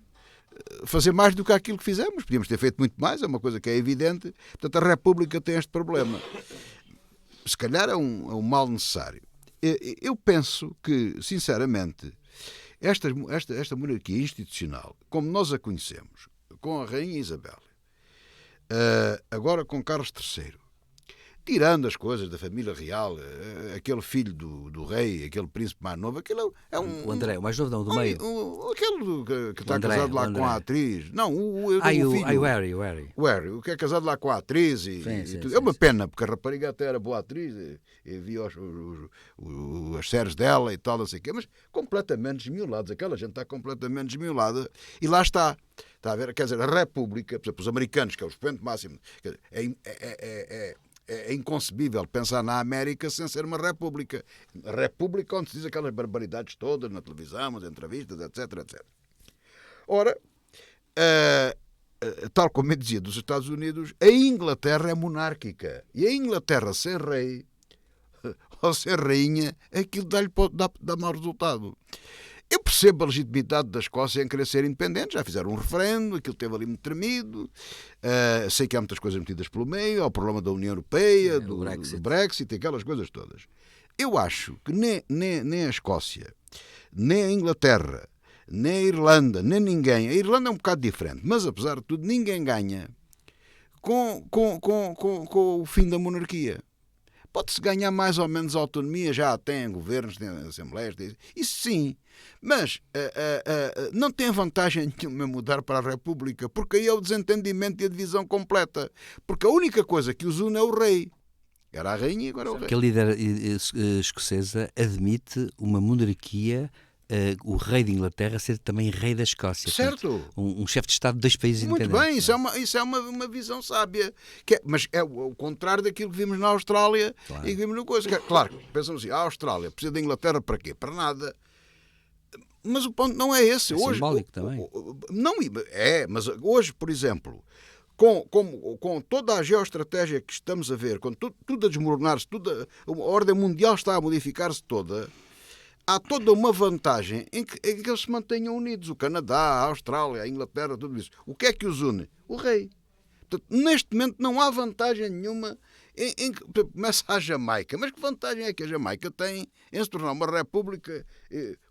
C: fazer mais do que aquilo que fizemos. Podíamos ter feito muito mais, é uma coisa que é evidente. Portanto, a República tem este problema. Se calhar é um mal necessário. Eu penso que, sinceramente, esta monarquia institucional, como nós a conhecemos, com a Rainha Isabel, agora com Carlos III, tirando as coisas da família real, aquele filho do rei, aquele príncipe mais novo, aquele é um...
B: O André, o mais novo não, do meio.
C: Aquele que está casado lá com a atriz. Não, o
B: filho. O
C: Harry, o que é casado lá com a atriz.
B: Sim,
C: tudo. É uma pena, porque a rapariga até era boa atriz, e via as séries dela e tal, não sei o quê, mas completamente desmiolados. Aquela gente está completamente desmiolada. E lá está. Está a ver? Quer dizer, a República, por exemplo, os americanos, que é o expoente máximo, é inconcebível pensar na América sem ser uma república. A república onde se diz aquelas barbaridades todas na televisão, nas entrevistas, etc, etc. Ora, tal como eu dizia dos Estados Unidos, a Inglaterra é monárquica. E a Inglaterra sem rei ou sem rainha, aquilo dá mau resultado. Eu percebo a legitimidade da Escócia em querer ser independente, já fizeram um referendo, aquilo esteve ali muito tremido, sei que há muitas coisas metidas pelo meio, há o problema da União Europeia, do Brexit, aquelas coisas todas. Eu acho que nem a Escócia, nem a Inglaterra, nem a Irlanda, nem ninguém, a Irlanda é um bocado diferente, mas apesar de tudo, ninguém ganha com o fim da monarquia. Pode-se ganhar mais ou menos autonomia, já tem governos, tem assembleias, isso sim, mas não tem vantagem nenhuma mudar para a República, porque aí é o desentendimento e a divisão completa, porque a única coisa que os une é o rei. Era a rainha e agora é o rei.
B: Que a líder escocesa admite uma monarquia, o rei de Inglaterra ser também rei da Escócia.
C: Certo.
B: Portanto, um chefe de Estado de dois países independentes.
C: Muito bem, isso é uma visão sábia. Mas é o contrário daquilo que vimos na Austrália. Claro. E que vimos no coisa. Claro, pensamos assim, a Austrália precisa da Inglaterra para quê? Para nada. Mas o ponto não é esse.
B: É
C: hoje,
B: simbólico também.
C: Não, mas hoje, por exemplo, com toda a geoestratégia que estamos a ver, com tudo a desmoronar-se, a ordem mundial está a modificar-se toda, há toda uma vantagem em que eles se mantenham unidos. O Canadá, a Austrália, a Inglaterra, tudo isso. O que é que os une? O rei. Portanto, neste momento não há vantagem nenhuma em que começa a Jamaica. Mas que vantagem é que a Jamaica tem em se tornar uma república?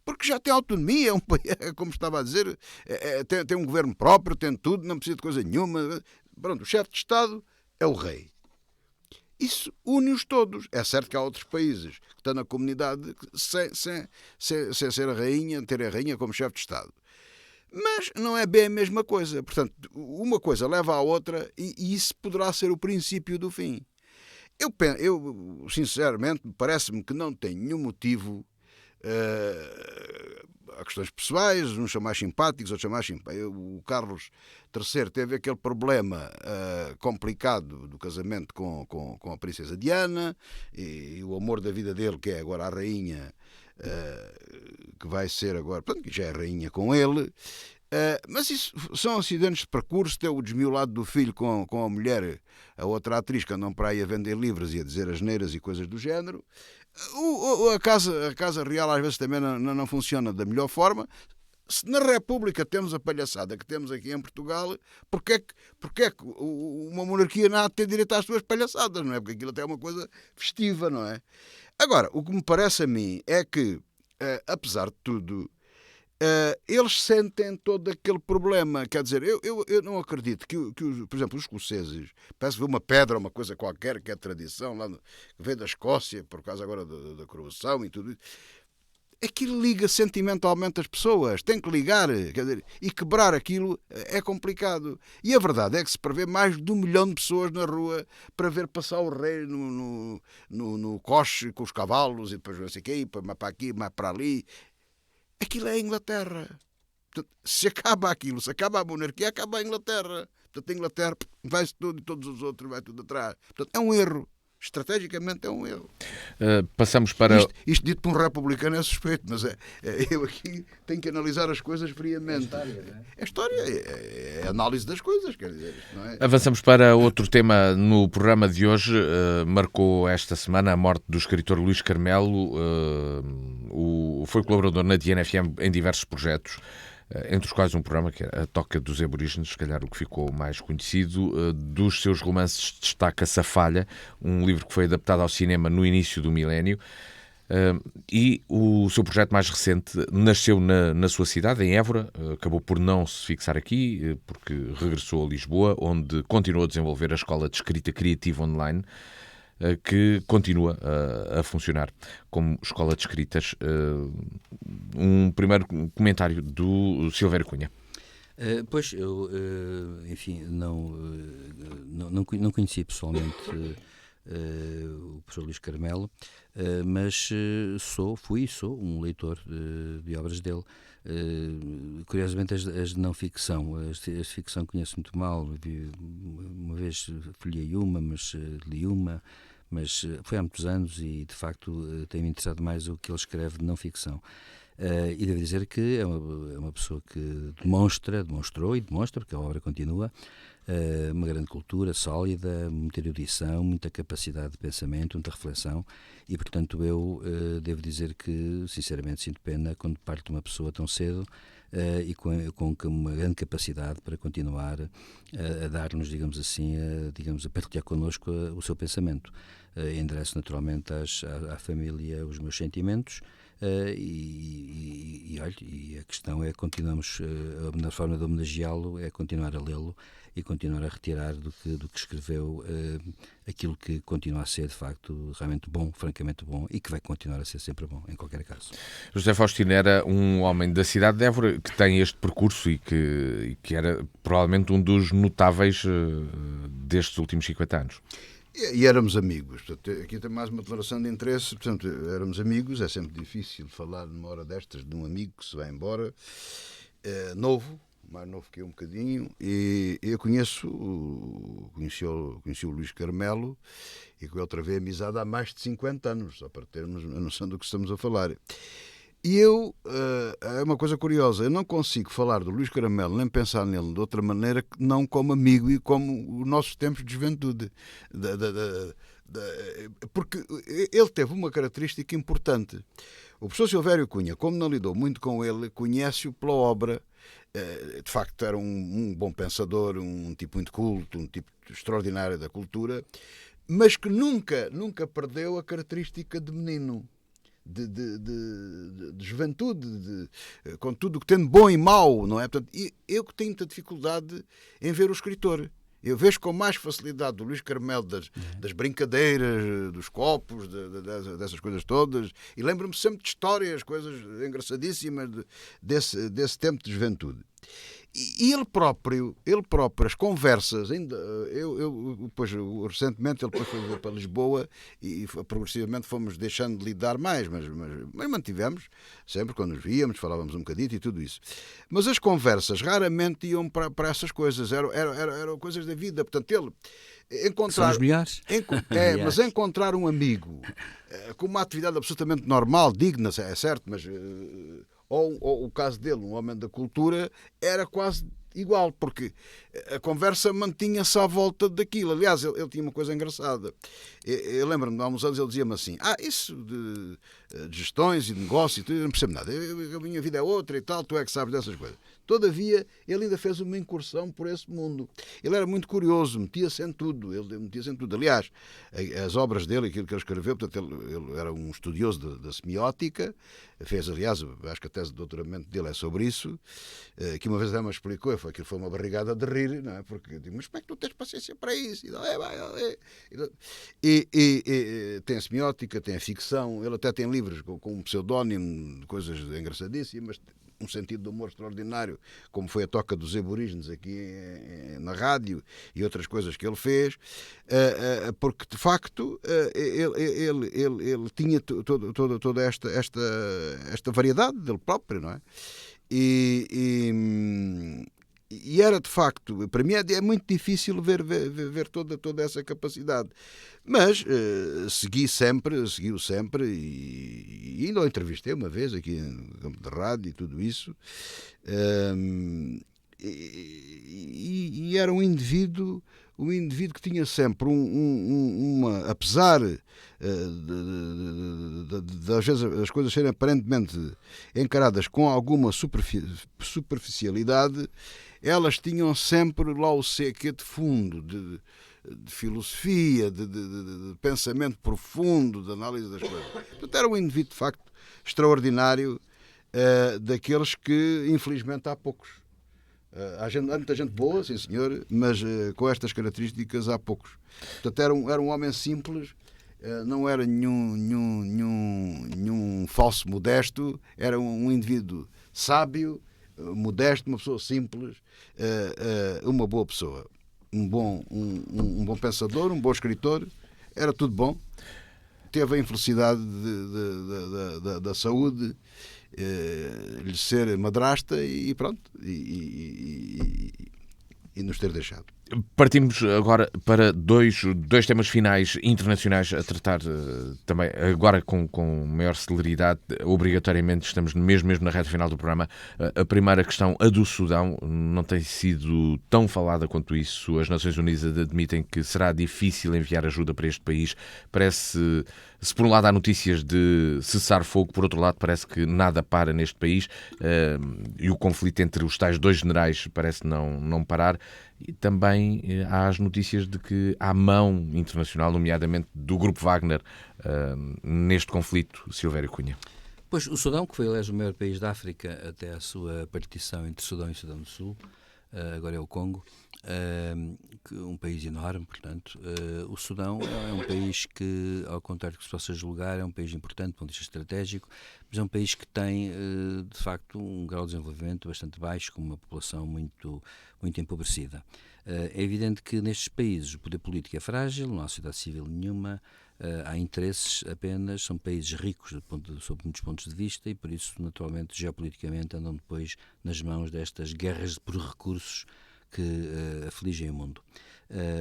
C: Porque já tem autonomia, como estava a dizer, tem um governo próprio, tem tudo, não precisa de coisa nenhuma. Pronto, o chefe de Estado é o rei. Isso une-os todos. É certo que há outros países que estão na comunidade sem ser a rainha, ter a rainha como chefe de Estado. Mas não é bem a mesma coisa. Portanto, uma coisa leva à outra e isso poderá ser o princípio do fim. Eu sinceramente, parece-me que não tem nenhum motivo. Há questões pessoais, uns são mais simpáticos, outros são mais simpáticos. O Carlos III teve aquele problema complicado do casamento com a princesa Diana e o amor da vida dele, que é agora a rainha, que vai ser agora, portanto, que já é rainha com ele. Mas isso são acidentes de percurso. Tem o desmiolado do filho com a mulher, a outra atriz, que andam para aí a vender livros e a dizer asneiras e coisas do género. A casa real às vezes também não funciona da melhor forma. se na República temos a palhaçada que temos aqui em Portugal, porque é que uma monarquia não há de ter direito às suas palhaçadas, não é? Porque aquilo até é uma coisa festiva, não é? Agora, o que me parece a mim é que, apesar de tudo, eles sentem todo aquele problema. Quer dizer, eu não acredito que, por exemplo, os escoceses, parece que vê uma pedra, uma coisa qualquer, que é tradição, lá que vem da Escócia, por causa agora da coroação e tudo isso. Aquilo liga sentimentalmente as pessoas, tem que ligar, quer dizer, e quebrar aquilo é complicado. E a verdade é que se prevê mais de 1 milhão de pessoas na rua para ver passar o rei no coche com os cavalos e depois não sei o quê, mais para aqui, mais para ali. Aquilo é a Inglaterra. Portanto, se acaba aquilo, se acaba a monarquia, acaba a Inglaterra. Portanto, a Inglaterra vai-se tudo e todos os outros vai tudo atrás. Portanto, é um erro. Estrategicamente é um erro.
A: Passamos para...
C: Isto dito por um republicano é suspeito, mas eu aqui tenho que analisar as coisas friamente. É história, é a análise das coisas, quer dizer. Não é?
A: Avançamos para outro tema no programa de hoje. Marcou esta semana a morte do escritor Luís Carmelo. Foi colaborador na DNFM em diversos projetos, entre os quais um programa que é a Toca dos Aborígenes, se calhar o que ficou mais conhecido. Dos seus romances destaca-se A Falha, um livro que foi adaptado ao cinema no início do milénio, e o seu projeto mais recente nasceu na sua cidade, em Évora. Acabou por não se fixar aqui, porque regressou a Lisboa, onde continuou a desenvolver a Escola de Escrita Criativa Online, que continua a funcionar como escola de escritas. Um primeiro comentário do Silvério Cunha.
B: Pois, eu, enfim, não conheci pessoalmente o professor Luís Carmelo, mas fui e sou um leitor de obras dele. Curiosamente, as de não ficção, as de ficção conheço muito mal. Uma vez folhei uma, mas li uma, mas foi há muitos anos e, de facto, tem-me interessado mais o que ele escreve de não ficção. E devo dizer que é uma pessoa que demonstrou e demonstra, porque a obra continua, uma grande cultura sólida, muita erudição, muita capacidade de pensamento, muita reflexão, e portanto eu devo dizer que sinceramente sinto pena quando parte uma pessoa tão cedo e com uma grande capacidade para continuar a dar-nos, digamos assim, a partilhar connosco o seu pensamento. Endereço naturalmente à família os meus sentimentos. E a questão é continuamos, a melhor forma de homenageá-lo é continuar a lê-lo e continuar a retirar do que escreveu aquilo que continua a ser de facto realmente bom, francamente bom, e que vai continuar a ser sempre bom, em qualquer caso.
A: José Faustino era um homem da cidade de Évora que tem este percurso e que era provavelmente um dos notáveis destes últimos 50 anos.
C: E éramos amigos. Portanto, aqui tem mais uma declaração de interesse. Portanto, éramos amigos. É sempre difícil falar numa hora destas de um amigo que se vai embora. Novo, mais novo que eu um bocadinho. E eu conheci o Luís Carmelo e com ele travei amizade há mais de 50 anos, só para termos a noção do que estamos a falar. E eu, é uma coisa curiosa, eu não consigo falar do Luís Carmelo nem pensar nele de outra maneira que não como amigo e como os nossos tempos de juventude. Porque ele teve uma característica importante. O professor Silvério Cunha, como não lidou muito com ele, conhece-o pela obra. De facto era um bom pensador, um tipo muito culto, um tipo extraordinário da cultura, mas que nunca perdeu a característica de menino. De juventude, com tudo o que tem de bom e mau, não é? Portanto, eu que tenho muita dificuldade em ver o escritor. Eu vejo com mais facilidade o Luís Carmelo das brincadeiras, dos copos, dessas coisas todas, e lembro-me sempre de histórias, coisas engraçadíssimas desse tempo de juventude. E ele próprio, as conversas, ainda depois, recentemente ele foi para Lisboa e progressivamente fomos deixando de lidar mais, mas mantivemos, sempre quando nos víamos, falávamos um bocadinho e tudo isso. Mas as conversas raramente iam para essas coisas, eram coisas da vida. Portanto, ele encontrar...
B: São os melhores.
C: Mas encontrar um amigo com uma atividade absolutamente normal, digna, é certo, mas... Ou o caso dele, um homem da cultura, era quase igual, porque a conversa mantinha-se à volta daquilo. Aliás, ele tinha uma coisa engraçada. Eu lembro-me, há uns anos, ele dizia-me assim: isso de gestões e de negócio, eu não percebo nada, a minha vida é outra e tal, tu é que sabes dessas coisas. Todavia, ele ainda fez uma incursão por esse mundo. Ele era muito curioso, metia-se em tudo. Aliás, as obras dele, aquilo que ele escreveu, portanto, ele era um estudioso da semiótica, fez, aliás, acho que a tese de doutoramento dele é sobre isso, que uma vez até me explicou, aquilo foi uma barrigada de rir, não é? Porque eu digo, mas como é que tu tens paciência para isso? E tem a semiótica, tem a ficção, ele até tem livros com um pseudónimo, coisas engraçadíssimas, um sentido de humor extraordinário, como foi a toca dos aborígenes aqui na rádio e outras coisas que ele fez, porque de facto ele tinha toda esta variedade dele próprio, não é? E era de facto, para mim é muito difícil ver toda essa capacidade, mas seguiu sempre e ainda o entrevistei uma vez aqui no campo de rádio e tudo isso, e era um indivíduo que tinha sempre apesar de às vezes as coisas serem aparentemente encaradas com alguma superficialidade, elas tinham sempre lá o quê de fundo, de filosofia, de pensamento profundo, de análise das coisas. Portanto, era um indivíduo de facto extraordinário, daqueles que infelizmente há poucos. Há muita gente boa, sim senhor, mas com estas características há poucos. Portanto, era um homem simples, não era nenhum falso modesto, era um indivíduo sábio, modesto, uma pessoa simples, uma boa pessoa, um bom pensador, um bom escritor, era tudo bom. Teve a infelicidade da saúde, lhe ser madrasta e pronto, e nos ter deixado.
A: Partimos agora para dois temas finais internacionais a tratar também, agora com maior celeridade. Obrigatoriamente estamos mesmo na reta final do programa. A primeira questão, a do Sudão, não tem sido tão falada quanto isso. As Nações Unidas admitem que será difícil enviar ajuda para este país. Parece, se por um lado há notícias de cessar fogo, por outro lado parece que nada para neste país, e o conflito entre os tais dois generais parece não parar. E também há as notícias de que há mão internacional, nomeadamente do Grupo Wagner, neste conflito. Silvério Cunha.
B: Pois, o Sudão, que foi, aliás, o maior país da África até a sua partição entre Sudão e Sudão do Sul, agora é o Congo, um país enorme, portanto. O Sudão é um país que, ao contrário do que se possa julgar, é um país importante do ponto de vista estratégico, mas é um país que tem, de facto, um grau de desenvolvimento bastante baixo, com uma população muito empobrecida. É evidente que nestes países o poder político é frágil, não há sociedade civil nenhuma, há interesses apenas, são países ricos sob muitos pontos de vista e por isso, naturalmente, geopoliticamente andam depois nas mãos destas guerras por recursos que afligem o mundo.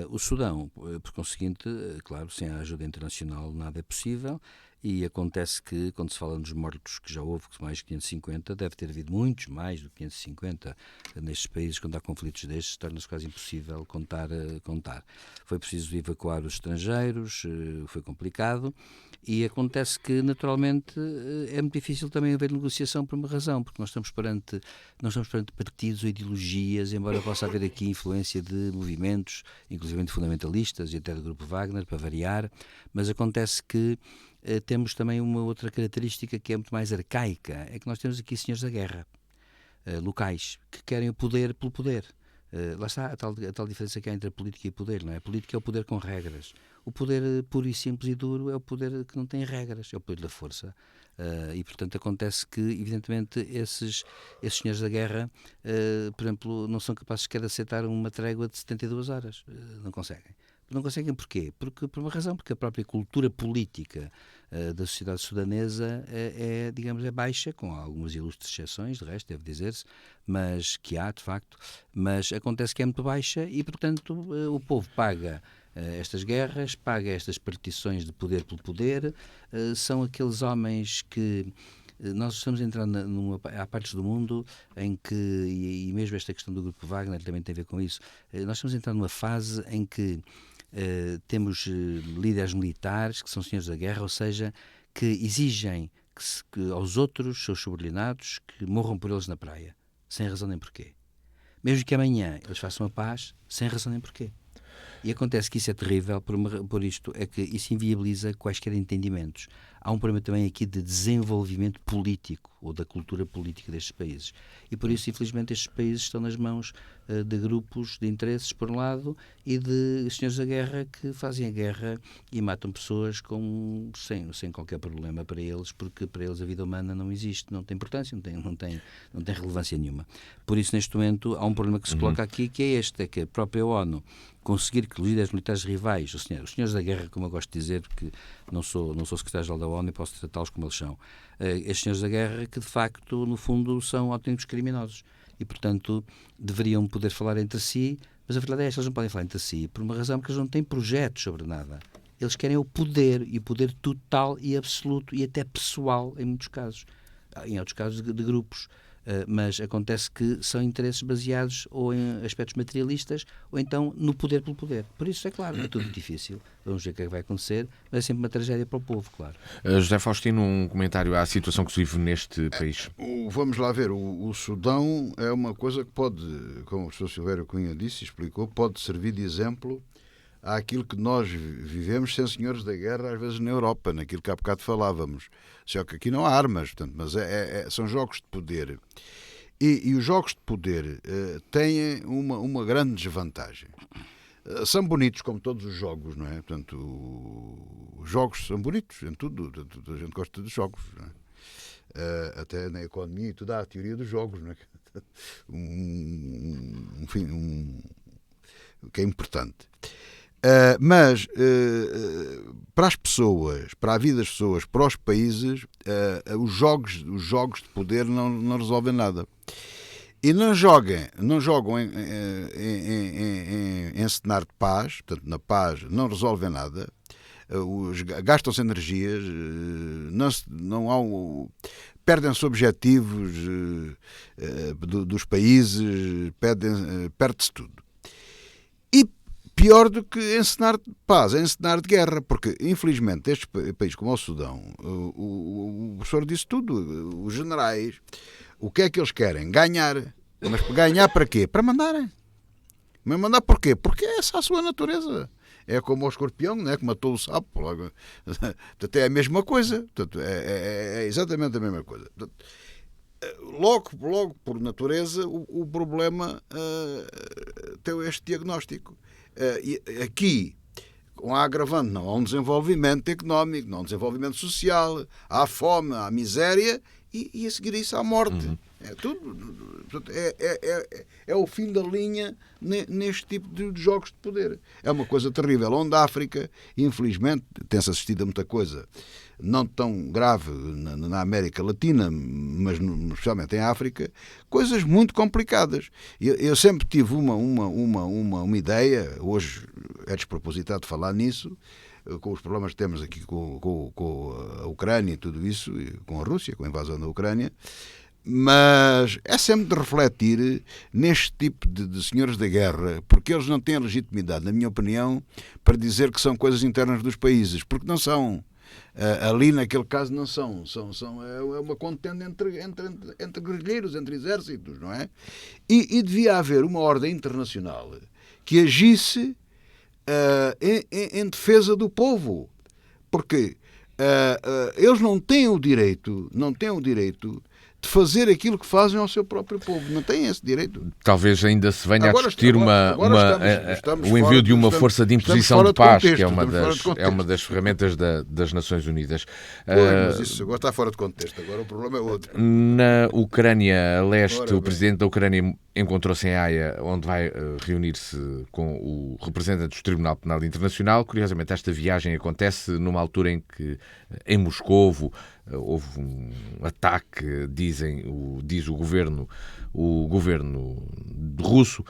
B: O Sudão, por conseguinte, claro, sem a ajuda internacional nada é possível, e acontece que, quando se fala nos mortos, que já houve mais de 550, deve ter havido muitos mais do que 550 nestes países. Quando há conflitos destes, torna-se quase impossível contar. Foi preciso evacuar os estrangeiros, foi complicado, e acontece que, naturalmente, é muito difícil também haver negociação por uma razão, porque nós estamos perante partidos ou ideologias, embora possa haver aqui influência de movimentos, inclusive fundamentalistas e até do Grupo Wagner, para variar, mas acontece que temos também uma outra característica que é muito mais arcaica, é que nós temos aqui senhores da guerra, locais, que querem o poder pelo poder. Lá está a tal diferença que há entre a política e o poder, não é? A política é o poder com regras. O poder puro e simples e duro é o poder que não tem regras, é o poder da força. E, portanto, acontece que, evidentemente, esses senhores da guerra, por exemplo, não são capazes sequer de aceitar uma trégua de 72 horas. Não conseguem. Não conseguem porquê? Por uma razão, porque a própria cultura política da sociedade sudanesa é baixa, com algumas ilustres exceções, de resto, deve dizer-se, mas que há, de facto, mas acontece que é muito baixa e, portanto, o povo paga estas guerras, paga estas partições de poder pelo poder, são aqueles homens que nós estamos a entrar há partes do mundo em que, e mesmo esta questão do Grupo Wagner também tem a ver com isso, nós estamos a entrar numa fase em que temos líderes militares que são senhores da guerra, ou seja, que exigem que aos outros, seus subordinados, que morram por eles na praia, sem razão nem porquê. Mesmo que amanhã eles façam a paz, sem razão nem porquê. E acontece que isso é terrível por isto, é que isso inviabiliza quaisquer entendimentos. Há um problema também aqui de desenvolvimento político, ou da cultura política destes países. E por isso, infelizmente, estes países estão nas mãos de grupos de interesses, por um lado, e de senhores da guerra que fazem a guerra e matam pessoas sem qualquer problema para eles, porque para eles a vida humana não existe, não tem importância, não tem relevância nenhuma. Por isso, neste momento, há um problema que se coloca aqui, que é este, é que a própria ONU conseguir que líderes militares rivais, os senhores da guerra, como eu gosto de dizer, porque não sou secretário-geral da ONU e posso tratá-los como eles são, estes senhores da guerra que, de facto, no fundo, são autênticos criminosos e, portanto, deveriam poder falar entre si, mas a verdade é esta, eles não podem falar entre si por uma razão, porque eles não têm projetos sobre nada. Eles querem o poder, e o poder total e absoluto e até pessoal, em muitos casos. Em outros casos de grupos. Mas acontece que são interesses baseados ou em aspectos materialistas ou então no poder pelo poder. Por isso, é claro, é tudo difícil. Vamos ver o que é que vai acontecer, mas é sempre uma tragédia para o povo, claro.
A: José Faustino, um comentário à situação que se vive neste país.
C: Vamos lá ver, o Sudão é uma coisa que pode, como o professor Silvério Cunha disse e explicou, pode servir de exemplo àquilo que nós vivemos sem senhores da guerra, às vezes na Europa, naquilo que há bocado falávamos. Só que aqui não há armas, portanto, mas são jogos de poder. E os jogos de poder têm uma grande desvantagem. São bonitos, como todos os jogos, não é? Portanto, os jogos são bonitos em tudo, a gente gosta dos jogos, não é? Até na economia e tudo há a teoria dos jogos, não é? Que é importante. Mas para as pessoas, para a vida das pessoas, para os países, os jogos de poder não resolvem nada. E não jogam em cenário de paz, portanto, na paz não resolvem nada. Gastam-se energias, perdem-se objetivos dos países, perde-se tudo. E pior do que em cenário de paz, em cenário de guerra, porque, infelizmente, estes países como o Sudão, o professor disse tudo, os generais, o que é que eles querem? Ganhar. Mas ganhar para quê? Para mandarem. Mas mandar porquê? Porque é essa a sua natureza. É como o escorpião, não é? Que matou o sapo. Portanto, é a mesma coisa. Portanto, é exatamente a mesma coisa. Portanto, logo por natureza, o problema tem este diagnóstico. Aqui, com a agravante, não há um desenvolvimento económico, não há um desenvolvimento social, há fome, há miséria e a seguir isso há morte. É tudo. Portanto, é o fim da linha neste tipo de jogos de poder. É uma coisa terrível. Onde a África, infelizmente, tem-se assistido a muita coisa, não tão grave na América Latina, mas especialmente em África, coisas muito complicadas. Eu sempre tive uma ideia, hoje é despropositado falar nisso, com os problemas que temos aqui com a Ucrânia e tudo isso, com a Rússia, com a invasão da Ucrânia, mas é sempre de refletir neste tipo de senhores da guerra, porque eles não têm legitimidade, na minha opinião, para dizer que são coisas internas dos países, porque não são. Ali, naquele caso, não são. É uma contenda entre guerrilheiros, entre exércitos, não é? E devia haver uma ordem internacional que agisse em defesa do povo, porque eles não têm o direito de fazer aquilo que fazem ao seu próprio povo. Não têm esse direito.
A: Talvez ainda se venha a discutir o envio de uma força de imposição de paz, que é uma das ferramentas das Nações Unidas.
C: Mas isso agora está fora de contexto. Agora o problema é outro.
A: Na Ucrânia, a leste, o presidente da Ucrânia encontrou-se em Haia, onde vai reunir-se com o representante do Tribunal Penal Internacional. Curiosamente, esta viagem acontece numa altura em que, em Moscovo, houve um ataque, diz o governo russo,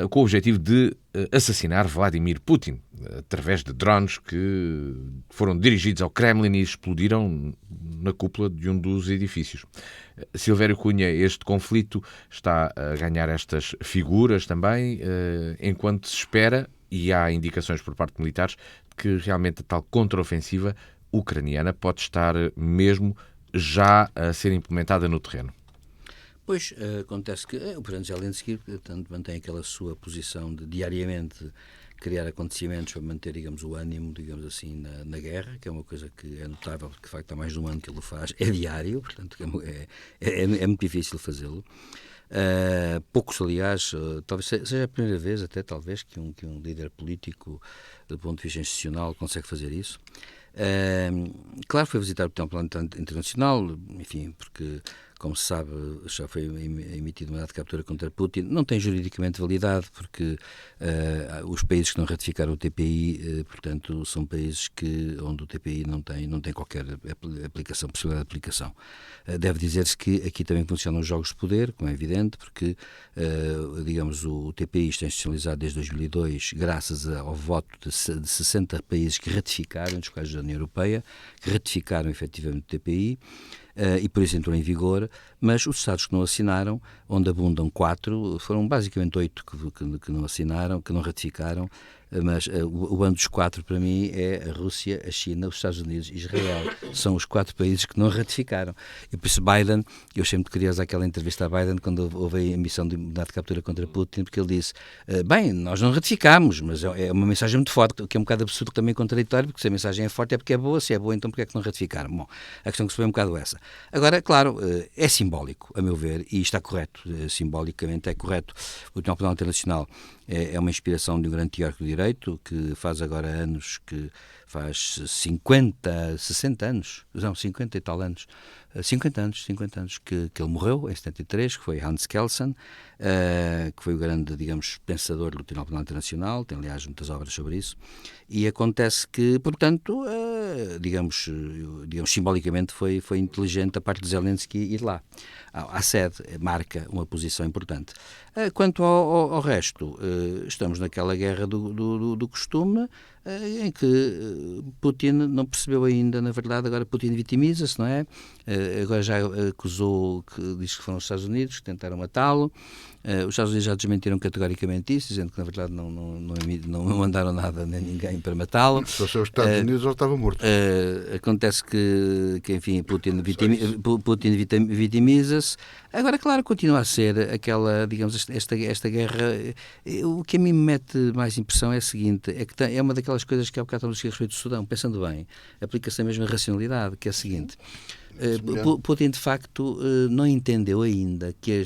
A: com o objetivo de assassinar Vladimir Putin, através de drones que foram dirigidos ao Kremlin e explodiram na cúpula de um dos edifícios. Silvério Cunha, este conflito está a ganhar estas figuras também, enquanto se espera, e há indicações por parte de militares, que realmente a tal contraofensiva ucraniana pode estar mesmo já a ser implementada no terreno.
B: Pois, acontece que o presidente Zelensky, portanto, mantém aquela sua posição de diariamente criar acontecimentos para manter, digamos, o ânimo, digamos assim, na guerra, que é uma coisa que é notável, porque de facto há mais de um ano que ele o faz, é diário, portanto é muito difícil fazê-lo. Poucos, aliás, talvez seja a primeira vez até, talvez, que um líder político, do ponto de vista institucional, consegue fazer isso. Claro, foi visitar o Plano Internacional, enfim, porque, como se sabe, já foi emitido uma data de captura contra Putin. Não tem juridicamente validade, porque os países que não ratificaram o TPI, portanto, são países onde o TPI não tem qualquer aplicação, possibilidade de aplicação. Deve dizer-se que aqui também funcionam os jogos de poder, como é evidente, porque, digamos, o TPI está institucionalizado desde 2002, graças ao voto de 60 países que ratificaram, dos quais da União Europeia, que ratificaram efetivamente o TPI, e por isso entrou em vigor, mas os Estados que não assinaram, onde abundam 4, foram basicamente 8 que não assinaram, que não ratificaram, mas o bando dos 4 para mim é a Rússia, a China, os Estados Unidos e Israel. São os 4 países que não ratificaram. E por isso Biden, eu achei muito curiosa aquela entrevista a Biden quando houve a emissão de imunidade de captura contra Putin, porque ele disse, bem, nós não ratificamos, mas é uma mensagem muito forte, o que é um bocado absurdo, também contraditório, porque se a mensagem é forte é porque é boa, se é boa então porque é que não ratificaram? Bom, a questão que se foi um bocado essa. Agora, claro, é simbólico, a meu ver, e está correto, simbolicamente é correto. O Tribunal Internacional é uma inspiração de um grande teórico do direito, que faz agora anos, que faz 60 anos, não, 50 e tal anos, 50 anos que ele morreu, em 73, que foi Hans Kelsen, que foi o grande, digamos, pensador do Tribunal Penal Internacional, tem aliás muitas obras sobre isso, e acontece que, portanto, digamos simbolicamente foi inteligente a parte de Zelensky ir lá. À sede, marca uma posição importante. Quanto ao resto, estamos naquela guerra do costume, em que Putin não percebeu ainda, na verdade, agora Putin vitimiza-se, não é? Agora já acusou, diz que foram os Estados Unidos que tentaram matá-lo. Os Estados Unidos já desmentiram categoricamente isso, dizendo que, na verdade, não mandaram nada nem ninguém para matá-lo.
C: Se fosse os Estados Unidos, ele estava morto.
B: Acontece que enfim, Putin vitimiza-se. Agora, claro, continua a ser aquela, digamos, esta guerra. O que a mim me mete mais impressão é a seguinte, é que é uma daquelas coisas que há bocado estamos a respeito do Sudão, pensando bem, aplica-se a mesma racionalidade, que é a seguinte. Putin, de facto, não entendeu ainda que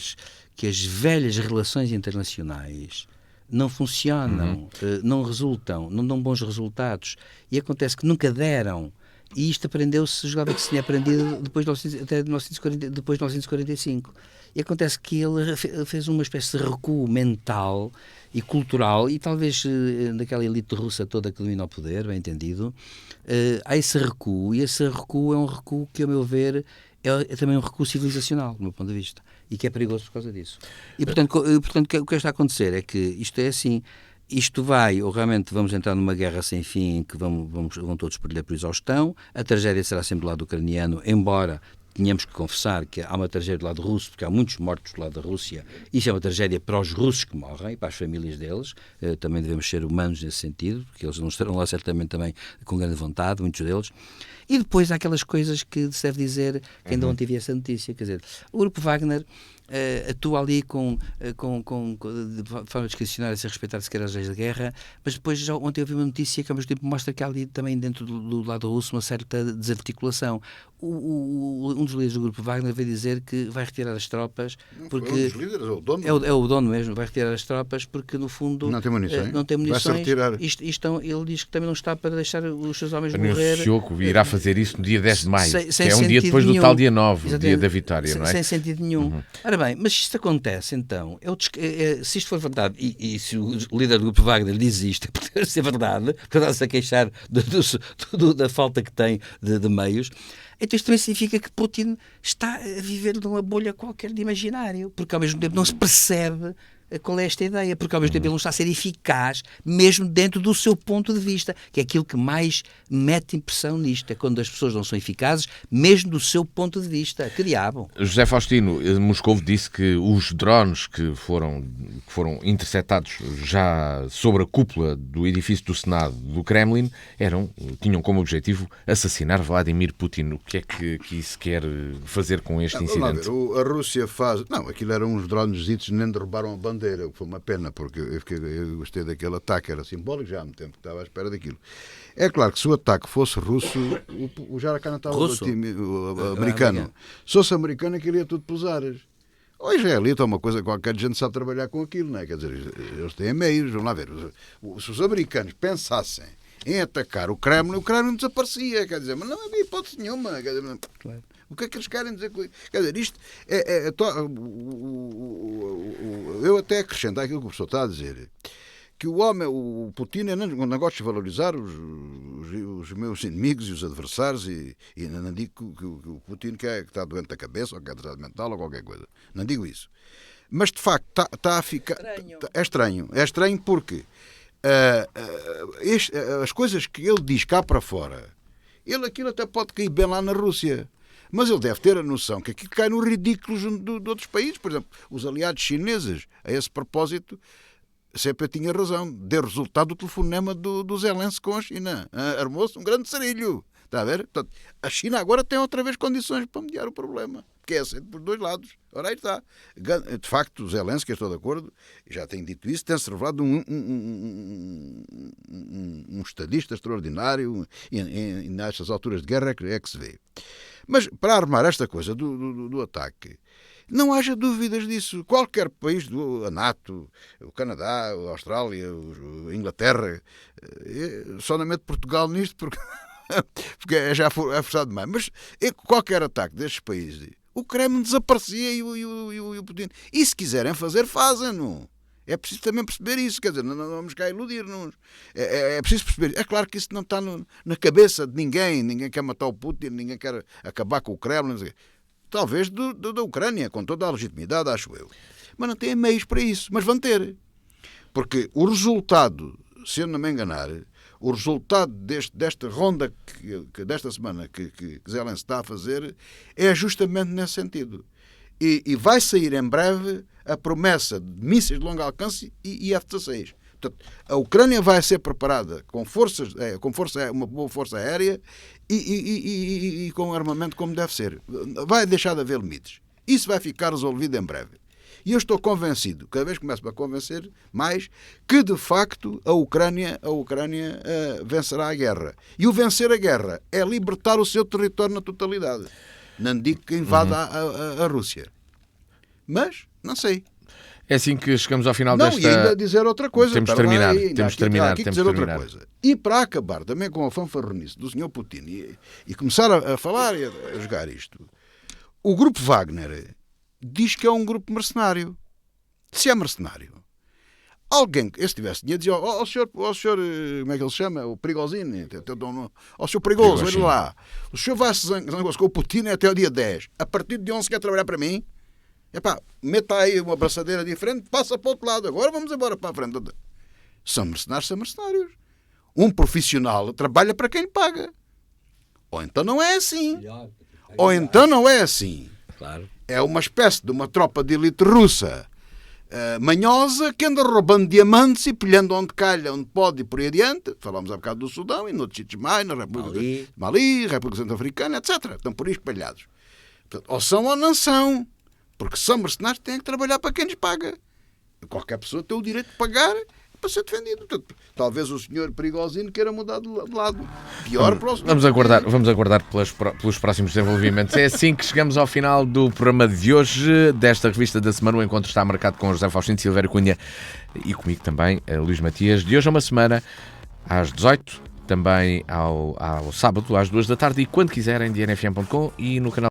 B: as velhas relações internacionais não funcionam, não resultam, não dão bons resultados, e acontece que nunca deram. E isto aprendeu-se, julgava que se tinha aprendido depois de 1945. E acontece que ele fez uma espécie de recuo mental e cultural, e talvez daquela elite russa toda que domina o poder, bem entendido, há esse recuo, e esse recuo é um recuo que, a meu ver, é também um recuo civilizacional, do meu ponto de vista, e que é perigoso por causa disso. E, portanto o que está a acontecer é que isto é assim. Isto vai, ou realmente vamos entrar numa guerra sem fim, em que vão todos perder por exaustão. A tragédia será sempre do lado ucraniano, embora tenhamos que confessar que há uma tragédia do lado russo, porque há muitos mortos do lado da Rússia. Isso é uma tragédia para os russos que morrem, para as famílias deles. Também devemos ser humanos nesse sentido, porque eles não estarão lá certamente também com grande vontade, muitos deles. E depois há aquelas coisas que se deve dizer, que ainda ontem vi essa notícia, quer dizer, o Grupo Wagner atua ali de forma discricionária, sem respeitar sequer as leis da guerra, mas depois já ontem eu vi uma notícia que ao mesmo tempo mostra que há ali também dentro do lado russo uma certa desarticulação. Um dos líderes do Grupo Wagner veio dizer que vai retirar as tropas porque...
C: Um dos líderes, é o dono.
B: É o dono mesmo, vai retirar as tropas porque no fundo
C: não tem munições.
B: Vai-se
C: retirar.
B: Ele diz que também não está para deixar os seus homens morrer.
A: Anunciou que irá fazer isso no dia 10 de maio, que é um dia depois do tal dia 9, o dia da vitória, não é?
B: Sem sentido nenhum. Ora bem, mas se isto acontece, então, se isto for verdade, e se o líder do Grupo Wagner diz isto, porque deve ser verdade, porque está-se a queixar da falta que tem de meios, então isto também significa que Putin está a viver numa bolha qualquer de imaginário, porque ao mesmo tempo não se percebe qual é esta ideia, porque ao mesmo tempo ele não está a ser eficaz, mesmo dentro do seu ponto de vista, que é aquilo que mais mete impressão nisto, é quando as pessoas não são eficazes, mesmo do seu ponto de vista. Que diabo?
A: José Faustino, Moscovo disse que os drones que foram interceptados já sobre a cúpula do edifício do Senado do Kremlin tinham como objetivo assassinar Vladimir Putin. O que é que isso quer fazer com este incidente?
C: A Rússia faz... Não, aquilo eram uns drones, nem derrubaram a bandeira, o que foi uma pena, porque eu gostei daquele ataque, era simbólico, já há muito tempo que estava à espera daquilo. É claro que se o ataque fosse russo, o Jaracan estava americano. Se fosse americano, aquilo ia tudo pelos ares. Ou israelita, uma coisa qualquer gente sabe trabalhar com aquilo, não é? Quer dizer, eles têm meios, vamos lá ver. Se os americanos pensassem em atacar o Kremlin desaparecia, quer dizer, mas não havia hipótese nenhuma. Quer dizer, claro. O que é que eles querem dizer com isso? Quer dizer, isto eu até acrescento àquilo que o professor está a dizer, que o Putin não gosta de valorizar os meus inimigos e os adversários, e não digo que o Putin que está doente da cabeça ou que é atrasado mental ou qualquer coisa. Não digo isso. Mas, de facto, está a ficar... É estranho. É estranho porque as coisas que ele diz cá para fora, aquilo até pode cair bem lá na Rússia. Mas ele deve ter a noção que aquilo cai no ridículo de outros países. Por exemplo, os aliados chineses, a esse propósito, sempre tinha razão. Deu resultado o telefonema do Zelensky com a China. Armou-se um grande sarilho. Está a ver? Portanto, a China agora tem outra vez condições para mediar o problema. Que é aceito por dois lados. Ora, aí está. De facto, o Zelensky, estou de acordo, já tenho dito isso, tem-se revelado um estadista extraordinário e nestas alturas de guerra é que se vê. Mas para armar esta coisa do ataque, não haja dúvidas disso. Qualquer país, a NATO, o Canadá, a Austrália, a Inglaterra, só não mete Portugal nisto porque já é forçado demais. Mas qualquer ataque destes países, o Kremlin desaparecia e o Putin. E se quiserem fazer, fazem-no. É preciso também perceber isso, quer dizer, não vamos cá iludir-nos. É preciso perceber. É claro que isso não está na cabeça de ninguém. Ninguém quer matar o Putin, ninguém quer acabar com o Kremlin. Talvez da Ucrânia, com toda a legitimidade, acho eu. Mas não têm meios para isso. Mas vão ter. Porque o resultado, se eu não me enganar, o resultado desta ronda desta semana que Zelensky está a fazer é justamente nesse sentido. E vai sair em breve a promessa de mísseis de longo alcance e F-16. Portanto, a Ucrânia vai ser preparada com uma boa força aérea e com armamento como deve ser. Vai deixar de haver limites. Isso vai ficar resolvido em breve. E eu estou convencido, cada vez começo a convencer mais, que de facto a Ucrânia vencerá a guerra. E o vencer a guerra é libertar o seu território na totalidade. Não digo que invada a Rússia. Mas, não sei.
A: É assim que chegamos ao final desta...
C: Não, e ainda dizer outra coisa.
A: Temos de terminar. E
C: para acabar também com a fanfarronice do Sr. Putin e começar a falar e a jogar isto, o grupo Wagner diz que é um grupo mercenário. Se é mercenário, alguém, se tivesse dinheiro, dizia ao senhor, como é que ele se chama? O Prigozhin, ao senhor Perigoso, olha lá, o senhor vai se zangar com o Putin até o dia 10. A partir de 11 quer trabalhar para mim? Meta aí uma abraçadeira diferente, passa para o outro lado, agora vamos embora para a frente. São mercenários. Um profissional trabalha para quem lhe paga. Ou então não é assim.
B: Claro.
C: É uma espécie de uma tropa de elite russa manhosa que anda roubando diamantes e pilhando onde calha, onde pode e por aí adiante. Falámos há bocado do Sudão e noutros sítios mais, na República Mali, República Centro-Africana, etc. Estão por aí espalhados. Portanto, ou são ou não são. Porque são mercenários, têm que trabalhar para quem lhes paga. Qualquer pessoa tem o direito de pagar para ser defendido. Portanto, talvez o senhor Perigozinho queira mudar de lado. Pior para o senhor.
A: Vamos aguardar pelos próximos desenvolvimentos. É assim que chegamos ao final do programa de hoje, desta revista da semana. O encontro está marcado com José Faustino, Silvério Cunha e comigo também, Luís Matias. De hoje a uma semana, às 18, também ao sábado, às 2 da tarde, e quando quiserem, de nfm.com e no canal